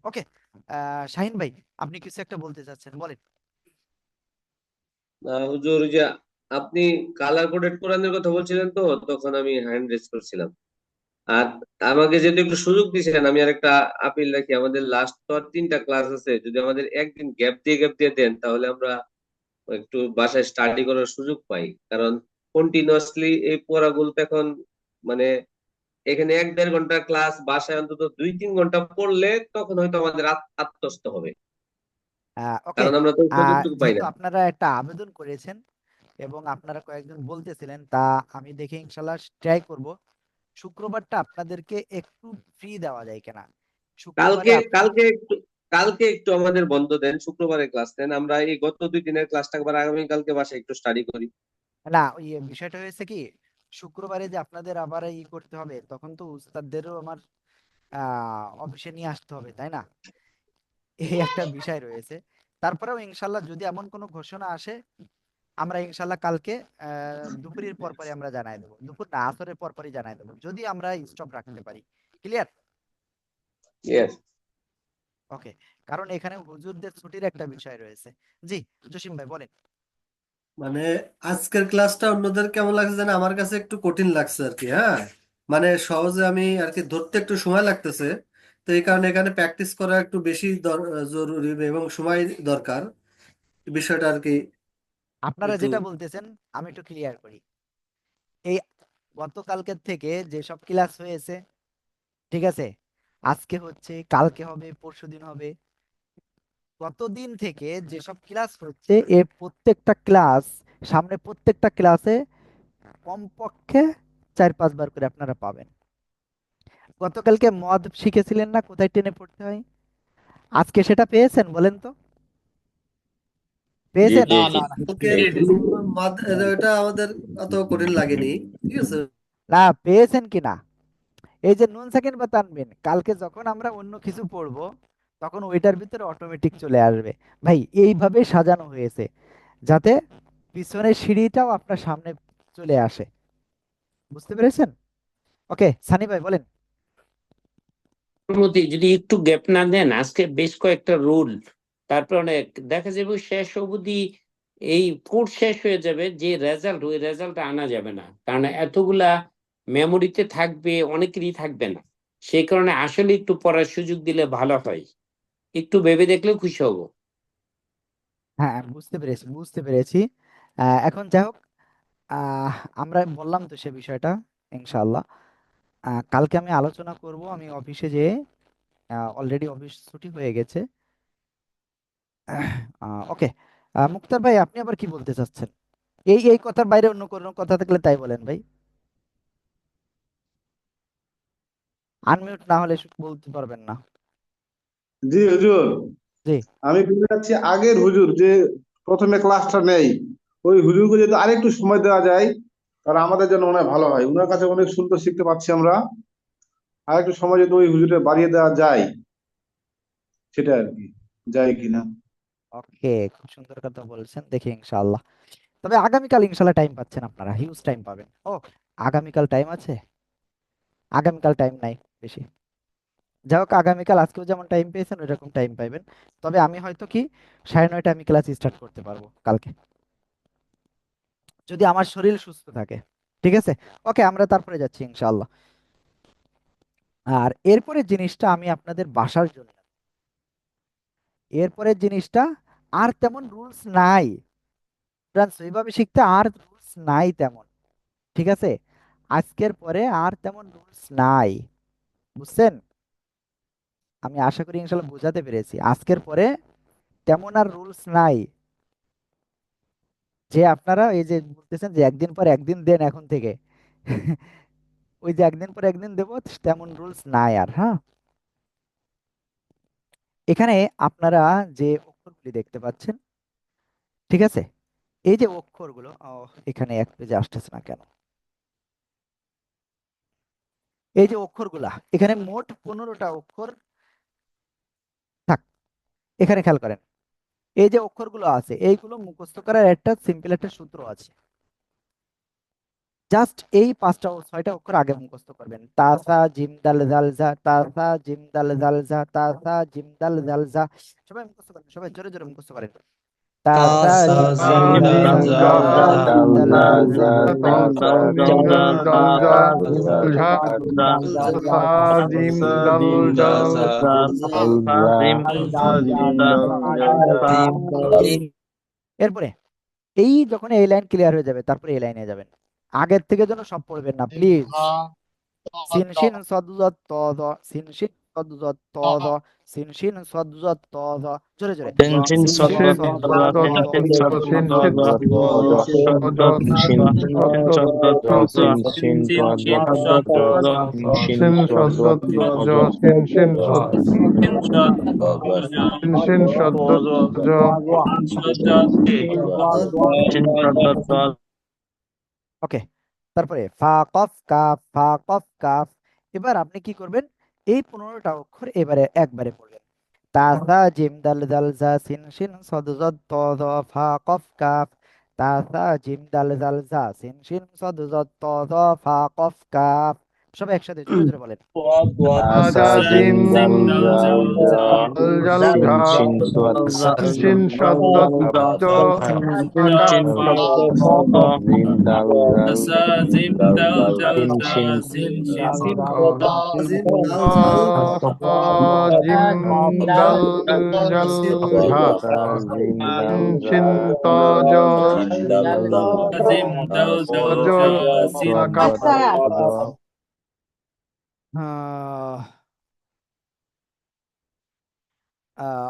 ওকে। শাহিন ভাই, আপনি কিছু একটা বলতে চাচ্ছেন, বলেন। হুজুর, ওই যে আপনি কালার কোডেড কোরআনের কথা বলছিলেন তো, তখন আমি হ্যান্ড রেজ করছিলাম। আর আমাকে যদি একটু সুযোগ দিয়েছেন, আমি আর একটা আপিল রাখি, আমাদের লাস্ট তো আর 3টা ক্লাস আছে, যদি আমাদের একদিন গ্যাপ দিয়ে দেন, তাহলে আমরা একটু বাসায় স্টাডি করার সুযোগ পাই। কারণ কন্টিনিউয়াসলি এই পড়াগুলো তো এখন, মানে এখানে 1-1.5 ঘন্টা ক্লাস, বাসায় অন্তত 2-3 ঘন্টা পড়লে তখন হয়তো আমাদের আত্মস্থ হবে, ওকে। কারণ আমরা তো সুযোগটুকু পাই যেহেতু না। আপনারা একটা আবেদন করেছেন এবং আপনারা কয়েকজন বলতেছিলেন, তা আমি দেখে ইনশাল্লাহ ট্রাই করব শুক্রবারটা আপনাদেরকে একটু ফ্রি দেওয়া যায় কিনা। শুক্রবারে কালকে কালকে একটু আমাদের বন্ধ দেন, শুক্রবারে ক্লাস দেন, আমরা এই গত 2 দিনের ক্লাসটা আবার আগামীকালকে বাসায় একটু স্টাডি করি। না, ওই বিষয়টা হয়েছে কি, শুক্রবারে যে আপনাদের আবার করতে হবে, তখন তো উস্তাদদেরও আমার অফিসে নিয়ে আসতে হবে, তাই না? এই একটা বিষয় রয়েছে। তারপরেও ইনশাল্লাহ যদি এমন কোনো ঘোষণা আসে, আমরা ইনশাল্লাহ কালকে দুপুরের পর পরে আমরা জানাই দেবো, দুপুর না আসরের পর পরই জানাই দেবো, যদি আমরা স্টপ রাখতে পারি। ক্লিয়ার? ইয়েস। ওকে। কারণ এখানে হুজুরদের ছুটির একটা বিষয় রয়েছে। জি, জসিম ভাই বলেন। মানে আজকের ক্লাসটা অন্যদের কেমন লাগছে জানে, আমার কাছে একটু কঠিন লাগছে আর কি। হ্যাঁ, মানে সহজে আমি আর কি ধরতে একটু সময় লাগতেছে। তো এই কারণে এখানে প্র্যাকটিস করা একটু বেশি জরুরি এবং সময় দরকার বিষয়টা আর কি। আপনারা একটু যেটা বলতেছেন আমি একটু ক্লিয়ার করি। এই গতকালকের থেকে যেসব ক্লাস হয়েছে, ঠিক আছে, আজকে হচ্ছে, কালকে হবে, পরশুদিন হবে, গতদিন থেকে যেসব ক্লাস হচ্ছে এ প্রত্যেকটা ক্লাস, সামনে প্রত্যেকটা ক্লাসে কমপক্ষে 4-5 বার করে আপনারা পাবেন। গতকালকে মদ শিখেছিলেন না কোথায় টেনে পড়তে হয়? আজকে সেটা পেয়েছেন বলেন তো? জি পেয়েছেন? পেয়েছি। কালকে এটা আমাদের অত কঠিন লাগেনি। ঠিক আছে। না, পেয়েছেন কিনা? এই যে নুন সাকিন বা তানবিন, কালকে যখন আমরা অন্য কিছু পড়বো তখন ওইটার ভিতরে অটোমেটিক চলে আসবে। ভাই এইভাবে সাজানো হয়েছে যাতে পিছনের সিঁড়িটাও আপনার সামনে চলে আসে। বুঝতে পেরেছেন? ওকে, সানি ভাই বলেন। মধ্যে যদি একটু গ্যাপ না দেন, আজকে বেশ কয়েকটা রুল, তারপর অনেক দেখা যাবে শেষ অবধি এই কোর্স শেষ হয়ে যাবে, যে রেজাল্ট ওই রেজাল্ট আনা যাবে না, কারণ এতগুলা মেমোরিতে থাকবে, অনেকেরই থাকবে না। সেই কারণে আসলে একটু পড়ার সুযোগ দিলে ভালো হয়। একটু ভেবে দেখলেও খুশি হব। হ্যাঁ, বুঝতে পেরেছি, বুঝতে পেরেছি। এখন যাই হোক, আহ, আমরা বললাম তো সে বিষয়টা, ইনশাআল্লাহ কালকে আমি আলোচনা করব। আমি অফিসে যেয়ে, অলরেডি অফিস ছুটি হয়ে গেছে। ওকে, মুক্তার ভাই আপনি আবার কি বলতে চাচ্ছেন? এই এই কথার বাইরে অন্য কোনো কথা থাকলে তাই বলেন ভাই। আনমিউট না হলে বলতে পারবেন না। জি হুজুর, জি। আমি বলতে চাচ্ছি আগের হুজুর যে প্রথমে ক্লাসটা নেই, ওই হুজুরকে যদি আরেকটু সময় দেওয়া যায় তাহলে আমাদের জন্য মনে হয় ভালো হয়। উনার কাছে অনেক সুন্দর শিখতে পাচ্ছি আমরা, আরেকটু সময় যদি ওই হুজুরের বাড়িয়ে দেওয়া যায় সেটা আর কি, যায় কিনা। ওকে, খুব সুন্দর কথা বলছেন, দেখি ইনশাআল্লাহ। তবে আগামীকাল ইনশাআল্লাহ টাইম পাচ্ছেন আপনারা, হিউজ টাইম পাবেন। ও, আগামীকাল টাইম আছে? আগামীকাল টাইম নাই বেশি। যাই হোক, আগামীকাল আজকেও যেমন টাইম পেয়েছেন ওইরকম টাইম পাইবেন। তবে আমি হয়তো কি 9:30 আমি ক্লাস স্টার্ট করতে পারবো কালকে, যদি আমার শরীর সুস্থ থাকে। ঠিক আছে। ওকে, আমরা তারপরে যাচ্ছি ইনশাআল্লাহ। আর এরপরের জিনিসটা আমি আপনাদের বাসার জন্য, এরপরের জিনিসটা আর তেমন রুলস নাই। ফ্রান্স ওইভাবে শিখতে আর রুলস নাই তেমন। ঠিক আছে, আজকের পরে আর তেমন রুলস নাই। বুঝছেন? আমি আশা করি ইনশাল্লাহ বোঝাতে পেরেছি। আজকের পরে তেমন আর রুলস নাই যে আপনারা এই যে বলতেছেন যে একদিন পর একদিন দেন এখন থেকে। ওই যে একদিন পর একদিন দেবো তেমন রুলস নাই আর। হ্যাঁ, এখানে আপনারা যে অক্ষরগুলি দেখতে পাচ্ছেন, ঠিক আছে, এই যে অক্ষরগুলো, এখানে এক পেজে আসতেছে না কেন? এই যে অক্ষরগুলা, এখানে মোট 15টা অক্ষর থাক। এখানে খেয়াল করেন, এই যে অক্ষরগুলো আছে এইগুলো মুখস্থ করার একটা সিম্পল একটা সূত্র আছে। জাস্ট এই 5টা ও 6টা অক্ষর আগে মুখস্থ করবেন। তাসা জিম দাল জাল জা, তাসা জিম দাল জাল জা, তাসা জিম দাল জাল জা। সবাই মুখস্থ করেন, সবাই জোরে জোরে মুখস্থ করেন। তাসা তাসা জিম দাল জিম জাল দাল জা, জা তাসা জিম দাল জাল জা। জিম দা জা জিম এরপরে এই যখন এই লাইন ক্লিয়ার হয়ে যাবে তারপরে এই লাইনে যাবেন। আগের থেকে যেন সব পড়বেন না প্লিজ। সিন শিন সদ জ ত জ, সিন শিন সদ জ ত জ, সিন শিন সদ জ ত জ। জোরে জোরে। টেনশন সিন শিন সদ্য সদ জ ত জ, টেনশন সিন সদ্য শিন সদ জ জ, শিন সদ্য শিন শিন সদ্য শিন সদ্য শিন সদ্য। ওকে, তারপরে ফা কফ কাফ, ফা কফ কাফ। এবার আপনি কি করবেন? এই 15টা অক্ষর এবারে একবারে পড়বেন। তাসা জিম দাল জাল জা, সিন শিন সদ জ ত জ, ফা কফ কাফ। তাসা জিম দাল জাল জা, সিন শিন সদ জ ত জ, ফা কফ কাফ। সবাই একসাথে জোরে জোরে বলেন। জিম জাল জাল জা জাল শিন ঝা শিন সোয়াদ শিন শব্দ জিম দাল জাল দাল জাল শিন শিন জিম দাল ঝাল জিম দাল জাল ঝা জিম দাল শিন ত জ কাপ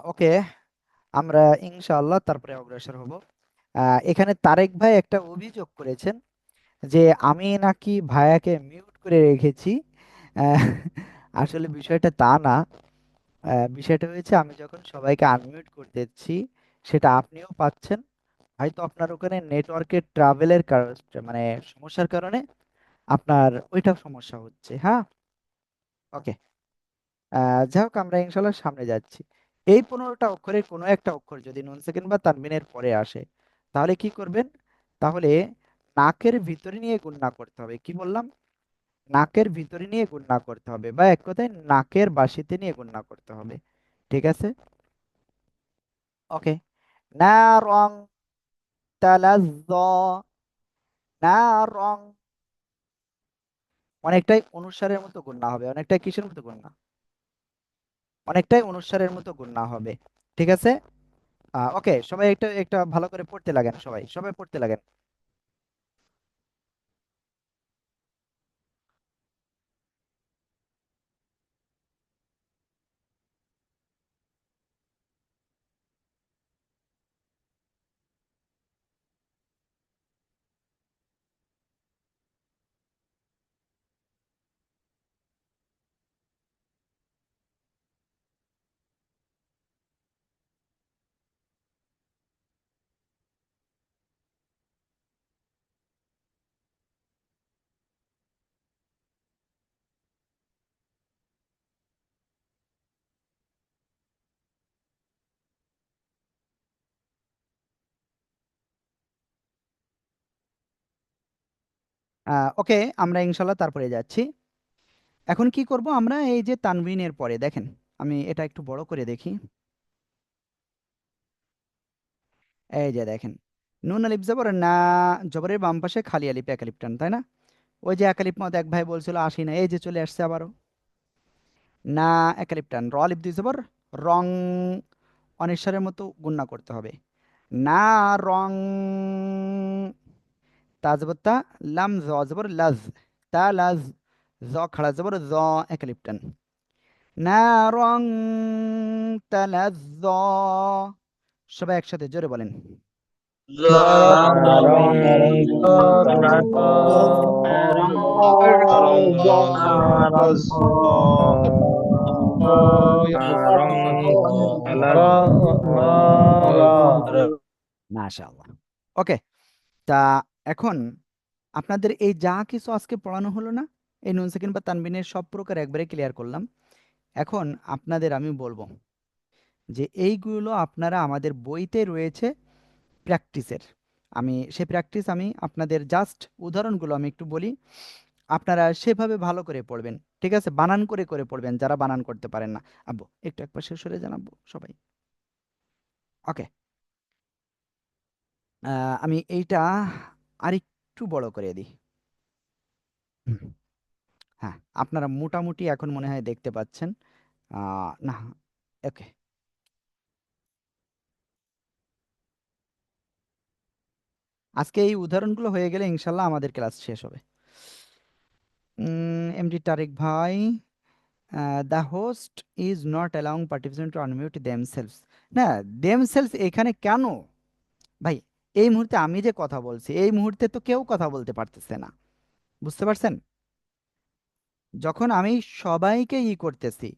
ওকে, আমরা ইনশাআল্লাহ তারপরে অগ্রসর হব। এখানে তারেক ভাই একটা অভিযোগ করেছেন যে আমি নাকি ভাইয়াকে মিউট করে রেখেছি। আহ, আসলে বিষয়টা তা না। বিষয়টা হয়েছে আমি যখন সবাইকে আনমিউট করতেছি সেটা আপনিও পাচ্ছেন, হয়তো আপনার ওখানে নেটওয়ার্কের ট্রাভেলের কারণে, মানে সমস্যার কারণে আপনার ওইটা সমস্যা হচ্ছে। হ্যাঁ, ওকে। যাই হোক, আমরা ইনশাল্লাহ সামনে যাচ্ছি। এই 15টা অক্ষরের কোনো একটা অক্ষর যদি নুন সেকেন্ড বা তানবিনের পরে আসে, তাহলে কি করবেন? তাহলে নাকের ভিতরে নিয়ে গুণনা করতে হবে। কি বললাম? নাকের ভিতরে নিয়ে গুণনা করতে হবে, বা এক কথায় নাকের বাসিতে নিয়ে গুণনা করতে হবে। ঠিক আছে, ওকে। না রং তালাজ্জ, না রং অনেকটাই অনুসারের মতো গুণনা হবে। অনেকটাই কিসের মতো গুণনা? অনেকটাই অনুসারের মতো গুণনা হবে। ঠিক আছে, ওকে। সবাই একটা একটা ভালো করে পড়তে লাগেন, সবাই সবাই পড়তে লাগেন। ওকে, আমরা ইনশাল্লাহ তারপরে যাচ্ছি। এখন কি করব আমরা? এই যে তানবিনের পরে দেখেন, আমি এটা একটু বড় করে দেখি। এই যে দেখেন, নুন আলিফ জবর না, জবরের বাম পাশে খালি আলিফ, এক আলিফ টান, তাই না? ওই যে এক আলিফ মত এক ভাই বলছিল আসি না, এই যে চলে আসছে আবারও। না, এক আলিফ টান, র আলিফ দুই জবর রং, অনিশ্বরের মতো গুণনা করতে হবে। না রং, তা জবর তা, লাম জ জবর লাজ, তা লাজ, জ খাড়া জবর জ, এক আলিফ টান। না রং তালাজ, সবাই একসাথে জোরে বলেন। মাশাআল্লাহ, ওকে। তা এখন আপনাদের এই যা কিছু আজকে পড়ানো হলো না, এই নুন সেকেন্ড বা তানবিনের সব প্রকার একবারে ক্লিয়ার করলাম। এখন আপনাদের আমি বলবো যে এইগুলো আপনারা আমাদের বইতে রয়েছে প্র্যাকটিসের। আমি সেই প্র্যাকটিস আমি আপনাদের জাস্ট উদাহরণগুলো আমি একটু বলি, আপনারা সেভাবে ভালো করে পড়বেন। ঠিক আছে, বানান করে করে পড়বেন যারা বানান করতে পারেন না। আব্বু একটু এক পাশে সরে জানাবো সবাই, ওকে। আমি এইটা আরেকটু বড় করে দিই। হুম, হ্যাঁ, আপনারা মোটামুটি এখন মনে হয় দেখতে পাচ্ছেন। না, ওকে। আজকে এই উদাহরণগুলো হয়ে গেলে ইনশাল্লাহ আমাদের ক্লাস শেষ হবে। এমডি তারেক ভাই, the host is not allowing participant to unmute themselves. না, দেমসেলস এখানে কেন ভাই? এই মুহূর্তে আমি যে কথা বলছি, এই মুহূর্তে তো কেউ কথা বলতে পারতেছে না, বুঝতে পারছেন? যখন আমি সবাইকে করতেছি,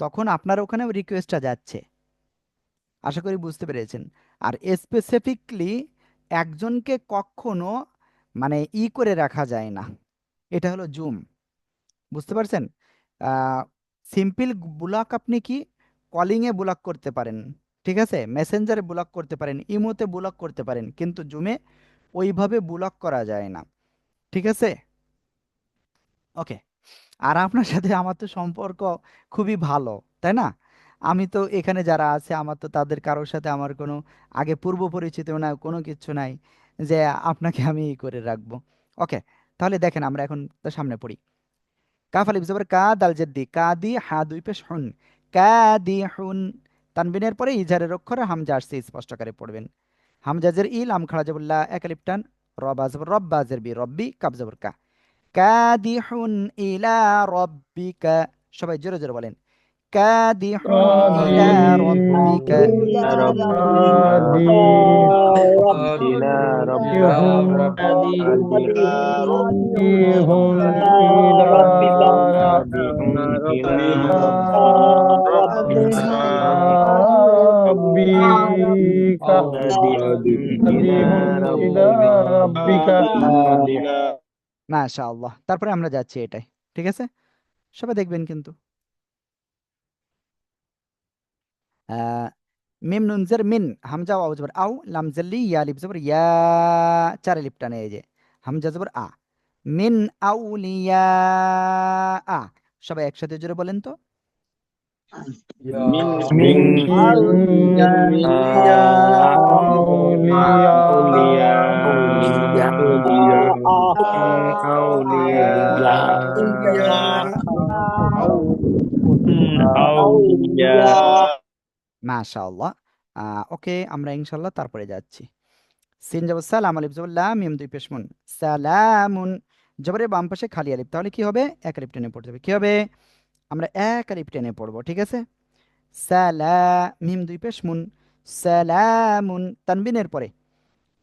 তখন আপনার ওখানে রিকোয়েস্টটা যাচ্ছে, আশা করি বুঝতে পেরেছেন। আর স্পেসিফিকলি একজনকে কখনো মানে করে রাখা যায় না, এটা হলো জুম, বুঝতে পারছেন? সিম্পল ব্লক আপনি কি কলিংয়ে ব্লক করতে পারেন, ঠিক আছে, মেসেঞ্জারে ব্লক করতে পারেন, ইমোতে ব্লক করতে পারেন, কিন্তু জুমে ওইভাবে ব্লক করা যায় না। ঠিক আছে, ওকে। আর আপনার সাথে আমার তো সম্পর্ক খুবই ভালো, তাই না? আমি তো এখানে যারা আছে আমার তো তাদের কারোর সাথে আমার কোনো আগে পূর্ব পরিচিত না, কোনো কিছু নাই যে আপনাকে আমি ই করে রাখবো। ওকে, তাহলে দেখেন আমরা এখন তো সামনে পড়ি। কাফ আলিফ জবর কা, দাল জেদ্দি, কা দি, হা দুই পেশ হুন, কা দি হুন। তানবিনের পরে ইজারের অক্ষরে হামজা আসছে, স্পষ্ট করে পড়বেন। হামজা জের ই, লাম খাড়া জবর লা, এক আলিফ টান। রবা জবর রব, বা জের বি, রব্বি, কাব জবর কা। কাদিহুন ইলা রব্বিকা, সবাই জোরে জোরে বলেন। কাদিহুন ইলা রব্বিকা। إلى يهون يهون إلى ربك إلى ربك মাশাআল্লাহ, তারপরে আমরা যাচ্ছি এটাই, ঠিক আছে? সবাই দেখবেন কিন্তু মিম নুন জের মিন, হামজা ওয়াও জবর আও, লাম জেল্লি, ইয়া লিফ জবর ইয়া, চার লিফ টানে, এই যে হামজা জবর আ, মিন আউলিয়া আ। সবাই একসাথে জোরে বলেন তো। من من মাশাআল্লাহ। ওকে, আমরা ইনশাআল্লাহ তারপরে যাচ্ছি। সিন জবর সালাম, আলিফ জবর লা, মিম দুই পেশ মুন, সালামুন। জবরের বাম পাশে খালি আলিফ, তাহলে কি হবে? এক আলিফ টেনে পড়তে হবে। কি হবে? আমরা এক আলিফ টেনে পড়বো, ঠিক আছে? সালা, মিম দুই পেশ মুন, সালামুন। তানবিনের পরে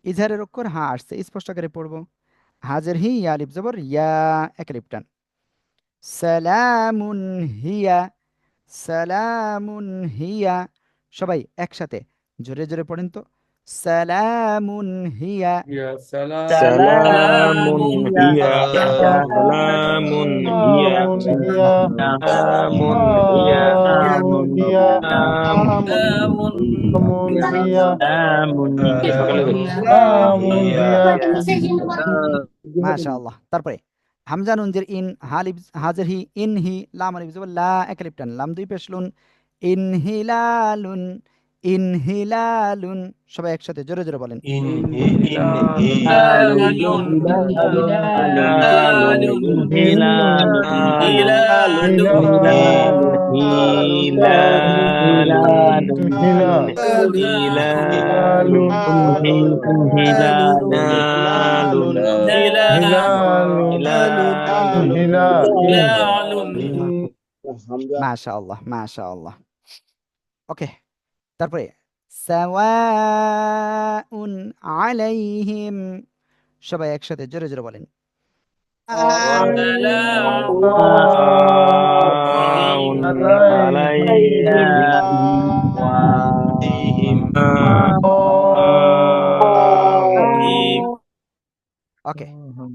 ইজহারের অক্ষর হা আসছে, স্পষ্ট করে পড়বো। হাজের হি, ইয়া আলিফ জবর ইয়া, এক আলিফ টান। সালামুন হিয়া, সালামুন হিয়া। সবাই একসাথে জোরে জোরে পড়েন তো। সালামুন হিয়া। سلام هي سلام هي سلام هي মাশাআল্লাহ। তারপরে হামজা নুন জের in, হালিফ Hajer he, in he, লাম আলিফ জবর লা, এক আলিফ টান, লাম দুই পেশ লুন, ইনহিলালুন, ইনহিলালুন। সবাই একসাথে জোরে জোরে বলেন। মাশাআল্লাহ, মাশাআল্লাহ। ওকে, তারপরে সাওয়াউন আলাইহিম। সবাই একসাথে জোরে জোরে বলেন। ওকে,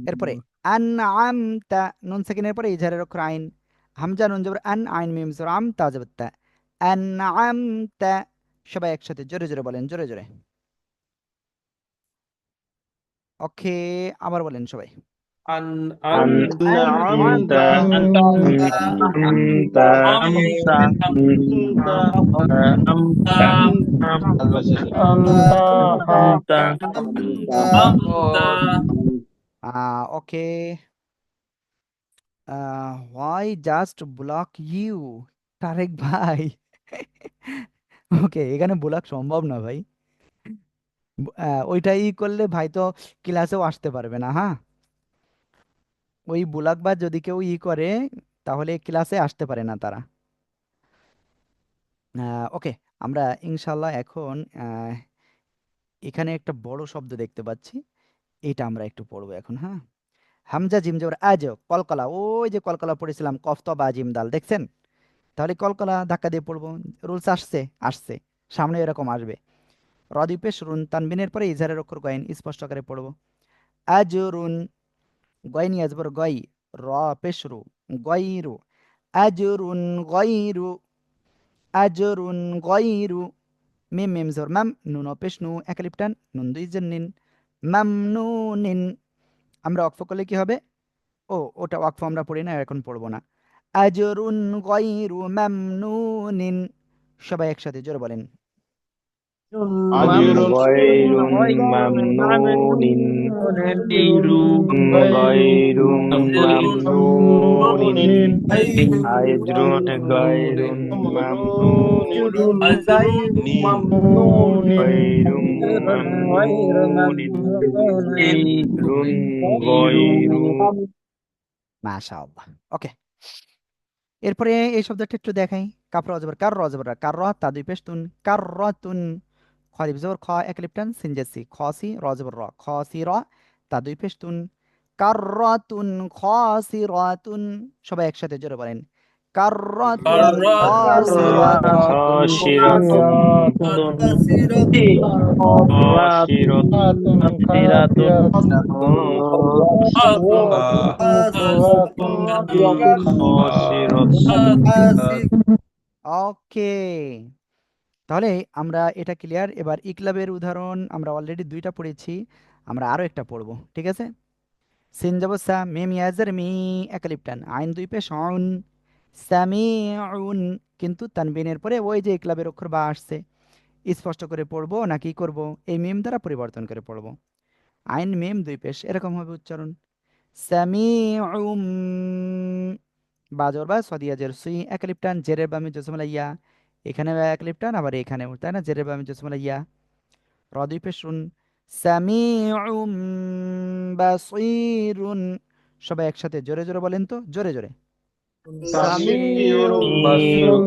এরপরে আনআমতা, নুন সেকেন্ডের পরে ইজহারের অক্ষর আইন, হামজা নুন জবর আন, আইন মিম জবর আম, তা জবর তা। আনআমতা। সবাই একসাথে জোরে জোরে বলেন, জোরে জোরে। ওকে, আবার বলেন সবাই। أنعمت okay, why just block you, Tarek ভাই। ওকে, এখানে ব্লক সম্ভব না ভাই। ওইটাই করলে ভাই তো ক্লাসেও আসতে পারবে না। হ্যাঁ, ওই ব্লক বা যদি কেউ করে তাহলে ক্লাসে আসতে পারে না তারা। ওকে, আমরা ইনশাল্লাহ এখন এখানে একটা বড় শব্দ দেখতে পাচ্ছি, এটা আমরা একটু পড়বো এখন। হ্যাঁ, হামজা জিম জবর আজ, কলকলা, ওই যে কলকলা পড়েছিলাম, কফ ত বা জিম দাল, দেখছেন? তাহলে কলকলা ধাক্কা দিয়ে পড়বো। রুলস আসছে, আসছে, সামনে এরকম আসবে। রদ্বীপে শুরুন, তানবিনের পরে ইজহারের অক্ষর গয়েন, স্পষ্ট করে পড়বো। আজরুন, গয়নি আজবর গই, র পেশরু, গয়রু, আজরুন গয়রু, আজরুন গয়রু। মিম মিম জবর মাম, নুন পেশ নু, এক আলিফ টান, নুন দুই জের নিন, মামনুনিন। আমরা অক্ফ করলে কি হবে? ওটা ওয়াকফ আমরা পড়ি না, এখন পড়বো না। আজরুন গায়রু মামনুনিন, সবাই একসাথে জোরে বলেন। আজরুন মামনুন গায়রুন মামনুনিন গায়রুন মামনুনিন আজরুন গায়রুন মামনুনিন গায়রুন মামনুনিন আজরুন গায়রুন। মাশাআল্লাহ। ওকে, এরপরে এই শব্দটা একটু দেখাই। কাফ র জবর কার, র জবর রা, কার র, তা দুই পেশ তুন, কার র তুন। খ আলিফ জবর খ, এক আলিফ টান, সিন জের সি, খ সি, র জবর র, খ সি র, তা দুই পেশ তুন, কার র তুন, খ সি র তুন। সবাই একসাথে জোরে বলেন, কার র তুন, খ সি র তুন। খাশিরাতুন খাশিরাতুন ওকে, তাহলে আমরা এটা ক্লিয়ার। এবার ইকলাবের উদাহরণ আমরা অলরেডি দুইটা পড়েছি, আমরা আরো একটা পড়বো, ঠিক আছে। সিন যাব সা, মিম ইয়াজের মি, এক আলিফ টান, আইন দুই পেশ অন, সামিউন। কিন্তু তানবিনের পরে ওই যে ইকলাবের অক্ষর বা আসছে, স্পষ্ট করে পড়বো না কি করব, এই মিম দ্বারা পরিবর্তন করে পড়বো। আইন মিম দুই পেশ, এরকম হবে উচ্চারণ। সামিউম, বাজর বা সদিয়াজের সুই, এক আলিফ টান, জেরের বামে জসমলা ইয়া, এখানে এক আলিফ টান, আবার এখানেও, তাই না, জেরের বামে জসমলা ইয়া, র দুই পেশ রুন। সামিউম বাসীরুন। সবাই একসাথে জোরে জোরে বলেন তো, জোরে জোরে। সামিউন বাসীরুন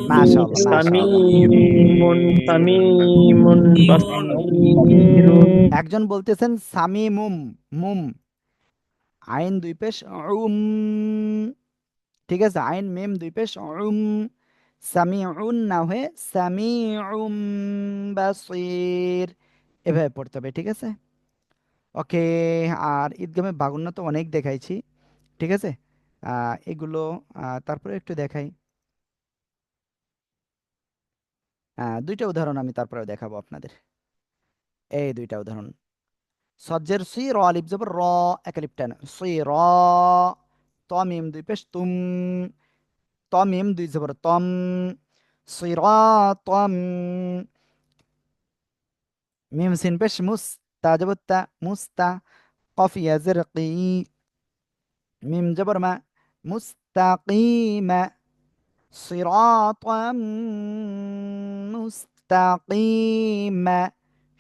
মাশাআল্লাহ, মাশাআল্লাহ। একজন বলতেছেন সামিমুম, মুম, আইন দুই পেশ উম, ঠিক আছে, আইন মিম দুই পেশ উম, সামিউন না হয়ে সামিউম বাসীর, এভাবে পড়তে হবে, ঠিক আছে। ওকে, আর ঈদগামে বাগুন্না তো অনেক দেখাইছি, ঠিক আছে। এগুলো তারপরে একটু দেখাই। দুইটা উদাহরণ আমি তারপরে দেখাবো আপনাদের। এই দুইটা উদাহরণ, সজ্জের সুই, র আলিফ জবর র, এক আলিফ টান, সুই র, ত মিম দুই পেশ তুম, ত মিম দুই জবর তম, সিরাতম, মিম সিন পেশ মুস, তা জবর তা, মুস্তা, কফ ইয়া জের কি, মিম জবর মা, মুস্তাকিমা, সিরাতাম মুস্তাকিমা।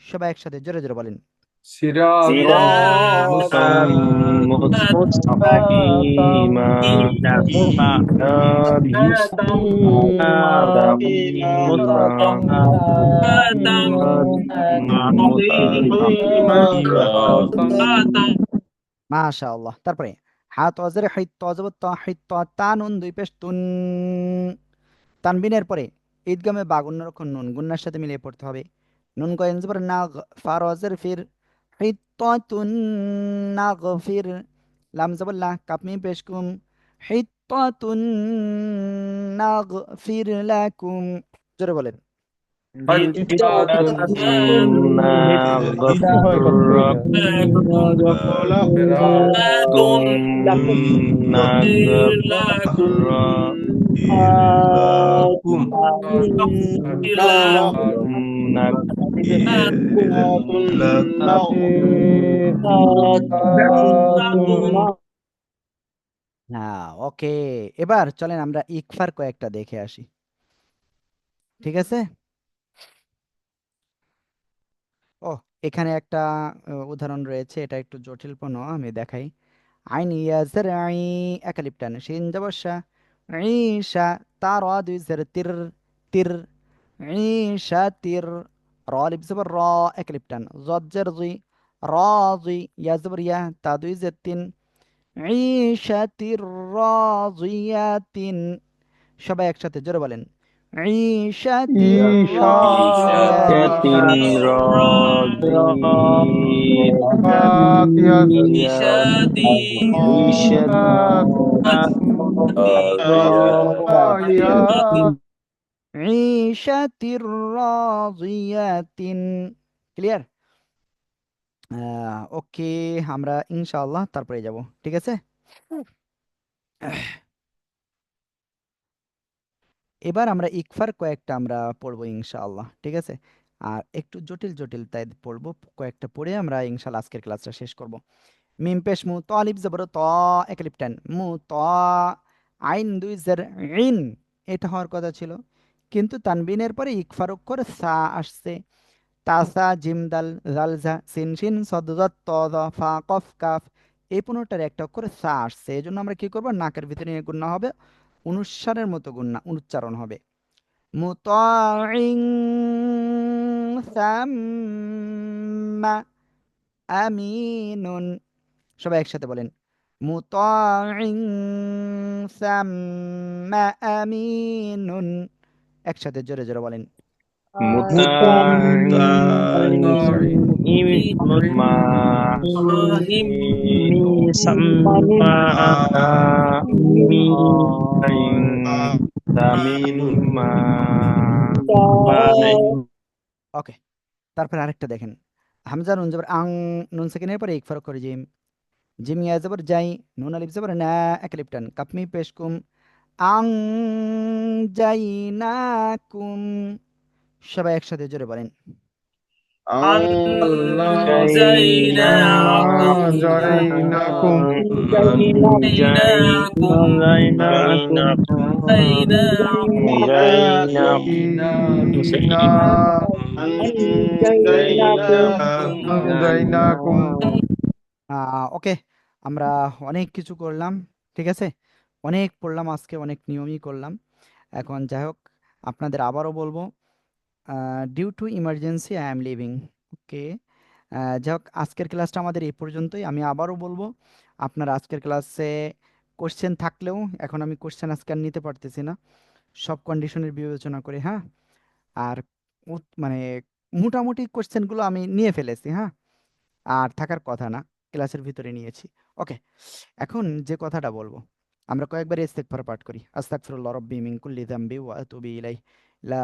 সবাই একসাথে জোরে জোরে বলেন, সিরাতাম মুস্তাকিমা মাশাআল্লাহ। তারপরে হাত অজরে হিত, তজবত ত, হিত তা, নুন দুই পেশ তুন। তানবিনের পরে ঈদগামে বাগুন্নার অক্ষর নুন গুন্নার সাথে মিলিয়ে পড়তে হবে। নুন কয়েন জবর না, ফার অজর ফির, হিত্তাতুন নাগফির, লাম জবর লা, কাপ মিম পেশ কুম, হিত্তাতুন নাগফির লাকুম। জোরে বলেন, হ্যাঁ। ওকে, এবার চলেন আমরা ইকফার কয়েকটা দেখে আসি, ঠিক আছে। ও, এখানে একটা উদাহরণ রয়েছে, এটা একটু জটিলপূর্ণ, আমি দেখাই। আইন ইয়াজের আই, এক আলিফ টান, শিন জবর ঈশা, তা র দুই জের তির, তির, ঈশা তির, র আলিফ জবর র, এক আলিফ টান, জদ জের জি, র জি, ইয়া জবর ইয়া, তা দুই জের তিন, ঈশা তির রাজিয়াতিন। সবাই একসাথে জোরে বলেন, عيشة ঈশা راضية عيشة راضية ক্লিয়ার? ওকে, আমরা ইনশাআল্লাহ তারপরে যাব, ঠিক আছে? এবার আমরা ইকফার কয়েকটা আমরা পড়বো ইনশাআল্লাহ, ঠিক আছে? আর একটু জটিল জটিল তাই পড়বো, কয়েকটা পড়ে আমরা ইনশাআল্লাহ আজকের ক্লাসটা শেষ করব। মিম পেশ মু, ত আলিফ জবর ত, এক আলিফ টান, মু ত, আইন দুই জের ইন, এটা হওয়ার কথা ছিল, কিন্তু তানবিনের পরে ইকফার অক্ষর সা আসছে। তাসা জিম দাল জাল জা সিন শিন সদ যদ ত দ ফা কফ কাফ, এই 15টার একটা অক্ষর সা আসছে, এই জন্য আমরা কি করব, নাকের ভিতরে নিয়ে গুণনা হবে, অনুস্বারের মতো গুণনা, উচ্চারণ হবে। মুতাইন সাম্মা আমিনুন, সবাই একসাথে বলেন, মুতাইন সাম্মা আমিনুন, একসাথে জোরে জোরে বলেন। ওকে, তারপর আরেকটা দেখেন, হামজা নুন জবর আং, নুন সেকেন্ডের পরে ইকফার করে জিম, জিম ইয়া জবর যাই, নুন আলিফ জবর না, এক আলিফ টান, কাপমি পেশকুম, আং জাইনাকুম, সবাই একসাথে জোরে বলেন। আনজাইনাকুম আনজাইনাকুম। ওকে, আমরা অনেক কিছু করলাম, ঠিক আছে? অনেক পড়লাম আজকে, অনেক নিয়মই করলাম। এখন যাই হোক, আপনাদের আবারও বলবো, due to emergency I am leaving. Okay, যাই হোক, আজকের ক্লাসটা আমাদের এই পর্যন্তই। আমি আবারও বলবো, আপনার আজকের ক্লাসে কোশ্চেন থাকলেও, এখন আমি কোশ্চেন আজকে আর নিতে পারতেছি না, সব কন্ডিশনের বিবেচনা করে, হ্যাঁ? আর মানে মোটামুটি কোশ্চেনগুলো আমি নিয়ে ফেলেছি, হ্যাঁ? আর থাকার কথা না, ক্লাসের ভিতরে নিয়েছি। ওকে, এখন যে কথাটা বলবো, আমরা কয়েকবার ইস্তেগফার পাঠ করি, আস্তাগফিরুল্লাহ রাব্বি মিন কুল্লি যামবি ওয়া আতুবু ইলাইহি, লা